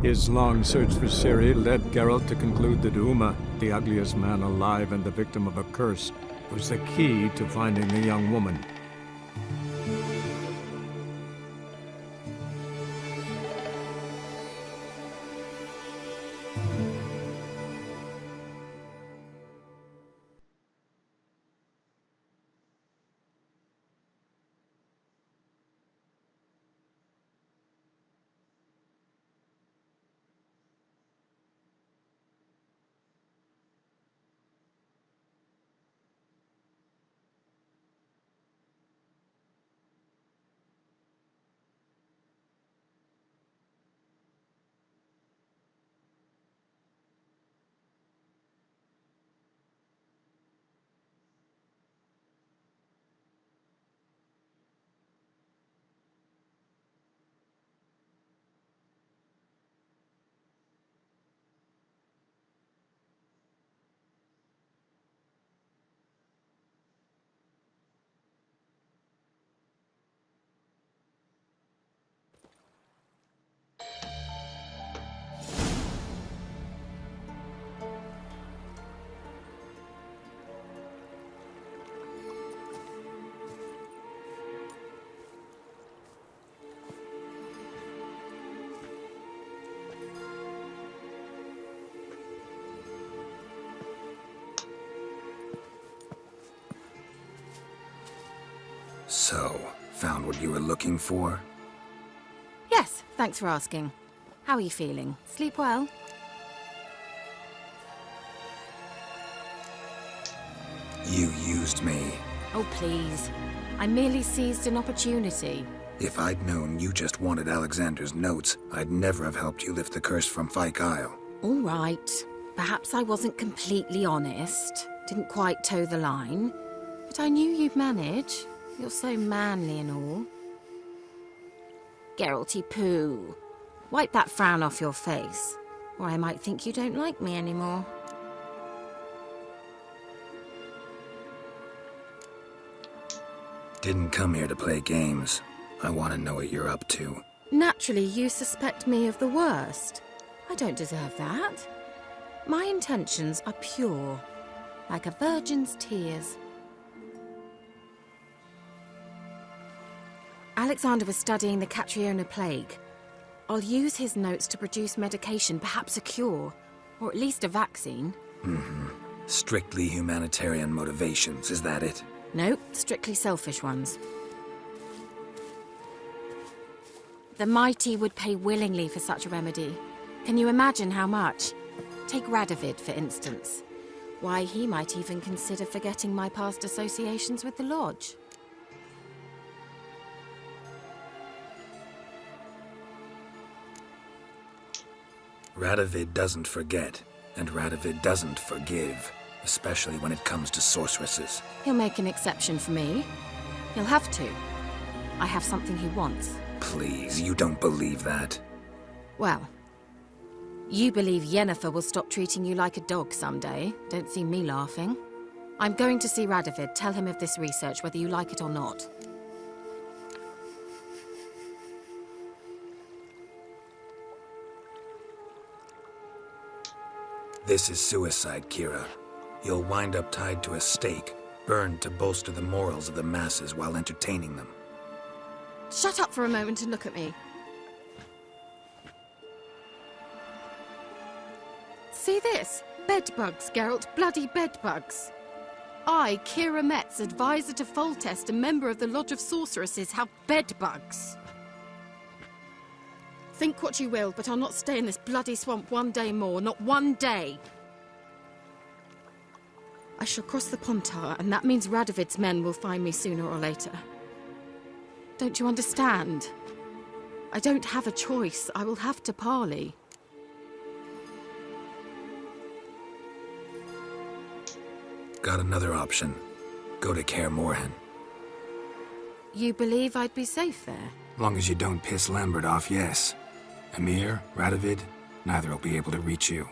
S9: His long search for Ciri led Geralt to conclude that Uma, the ugliest man alive and the victim of a curse, was the key to finding the young woman.
S5: So, found what you were looking for?
S15: Yes, thanks for asking. How are you feeling? Sleep well?
S5: You used me.
S15: Oh, please. I merely seized an opportunity.
S5: If I'd known you just wanted Alexander's notes, I'd never have helped you lift the curse from Fyke Isle.
S15: All right. Perhaps I wasn't completely honest. Didn't quite toe the line. But I knew you'd manage. You're so manly and all. Geralty Pooh, wipe that frown off your face, or I might think you don't like me anymore.
S5: Didn't come here to play games. I want to know what you're up to.
S15: Naturally, you suspect me of the worst. I don't deserve that. My intentions are pure, like a virgin's tears. Alexander was studying the Catriona plague. I'll use his notes to produce medication, perhaps a cure, or at least a vaccine.
S5: Strictly humanitarian motivations, is that it?
S15: Nope, strictly selfish ones. The mighty would pay willingly for such a remedy. Can you imagine how much? Take Radovid, for instance. Why, he might even consider forgetting my past associations with the Lodge.
S5: Radovid doesn't forget, and Radovid doesn't forgive, especially when it comes to sorceresses.
S15: He'll make an exception for me. He'll have to. I have something he wants.
S5: Please, you don't believe that.
S15: Well, you believe Yennefer will stop treating you like a dog someday. Don't see me laughing. I'm going to see Radovid, tell him of this research, whether you like it or not.
S5: This is suicide, Kira. You'll wind up tied to a stake, burned to bolster the morals of the masses while entertaining them.
S15: Shut up for a moment and look at me. See this? Bedbugs, Geralt. Bloody bedbugs. I, Kira Metz, advisor to Foltest and member of the Lodge of Sorceresses, have bedbugs. Think what you will, but I'll not stay in this bloody swamp one day more. Not one day. I shall cross the Pontar, and that means Radovid's men will find me sooner or later. Don't you understand? I don't have a choice. I will have to parley.
S5: Got another option. Go to Kaer Morhen.
S15: You believe I'd be safe there?
S5: Long as you don't piss Lambert off, yes. Emir, Radovid, neither will be able to reach you.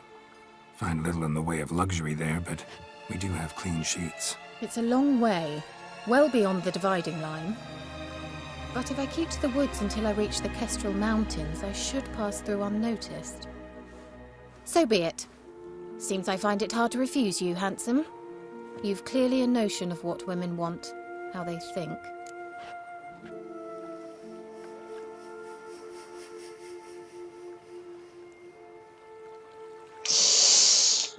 S5: Find little in the way of luxury there, but we do have clean sheets.
S3: It's a long way, well beyond the dividing line. But if I keep to the woods until I reach the Kestrel Mountains, I should pass through unnoticed. So be it. Seems I find it hard to refuse you, handsome. You've clearly a notion of what women want, how they think.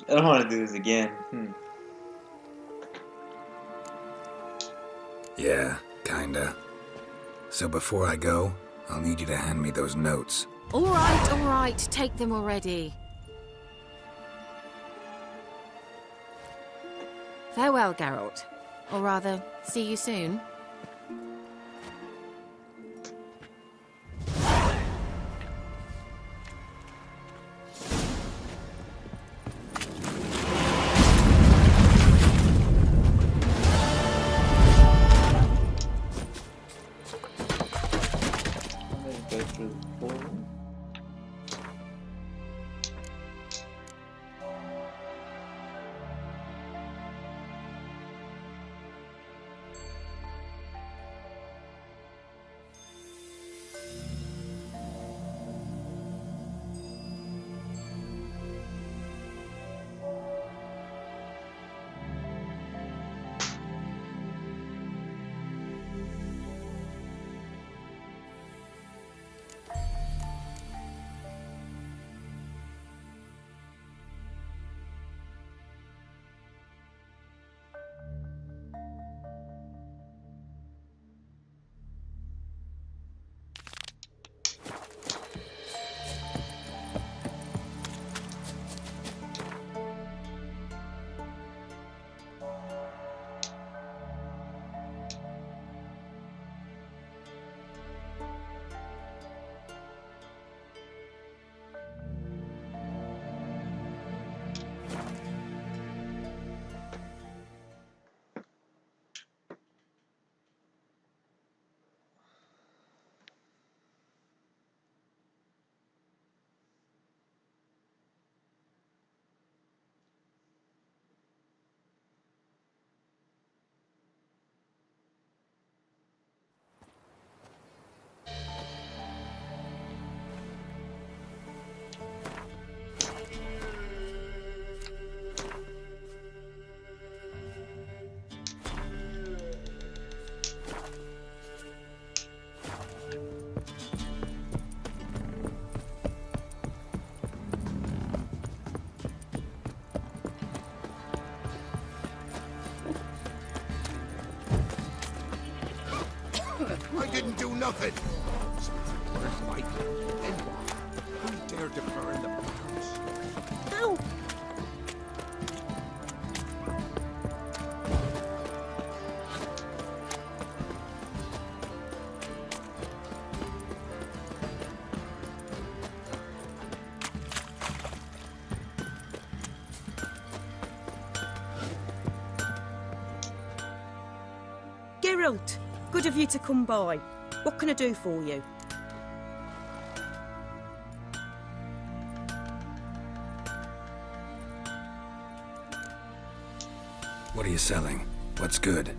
S16: I don't want to do this again.
S5: Yeah, kinda. So before I go, I'll need you to hand me those notes.
S15: All right, take them already. Farewell, Geralt. Or rather, see you soon.
S11: nothing. Where's Mike? Then what? Who dared to burn the barns?
S6: Ow!
S17: Geralt, good of you to come by. What can I do for you?
S5: What are you selling? What's good?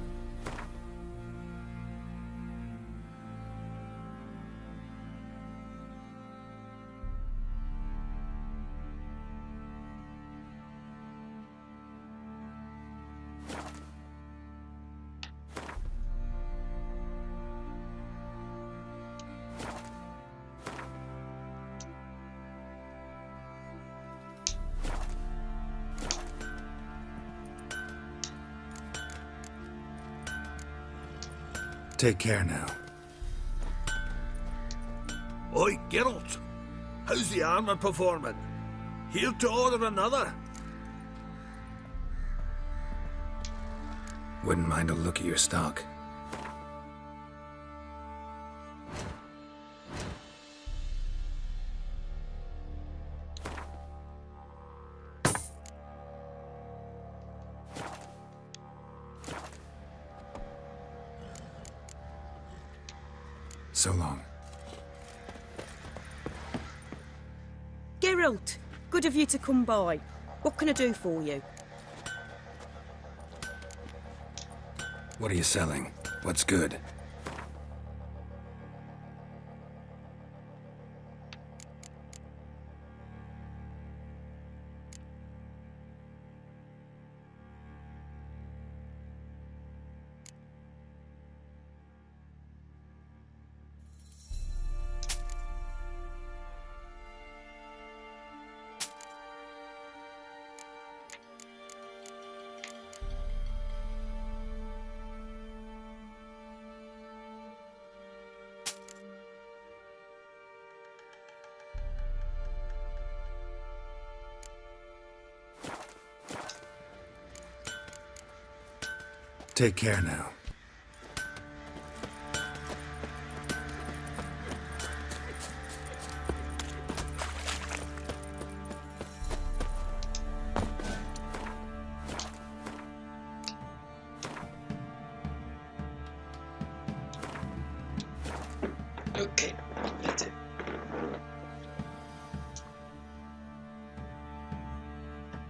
S5: Take care now.
S2: Oi, Geralt. How's the armor performing? Here to order another?
S5: Wouldn't mind a look at your stock. So long.
S17: Geralt, good of you to come by. What can I do for you?
S5: What are you selling? What's good? Take care now.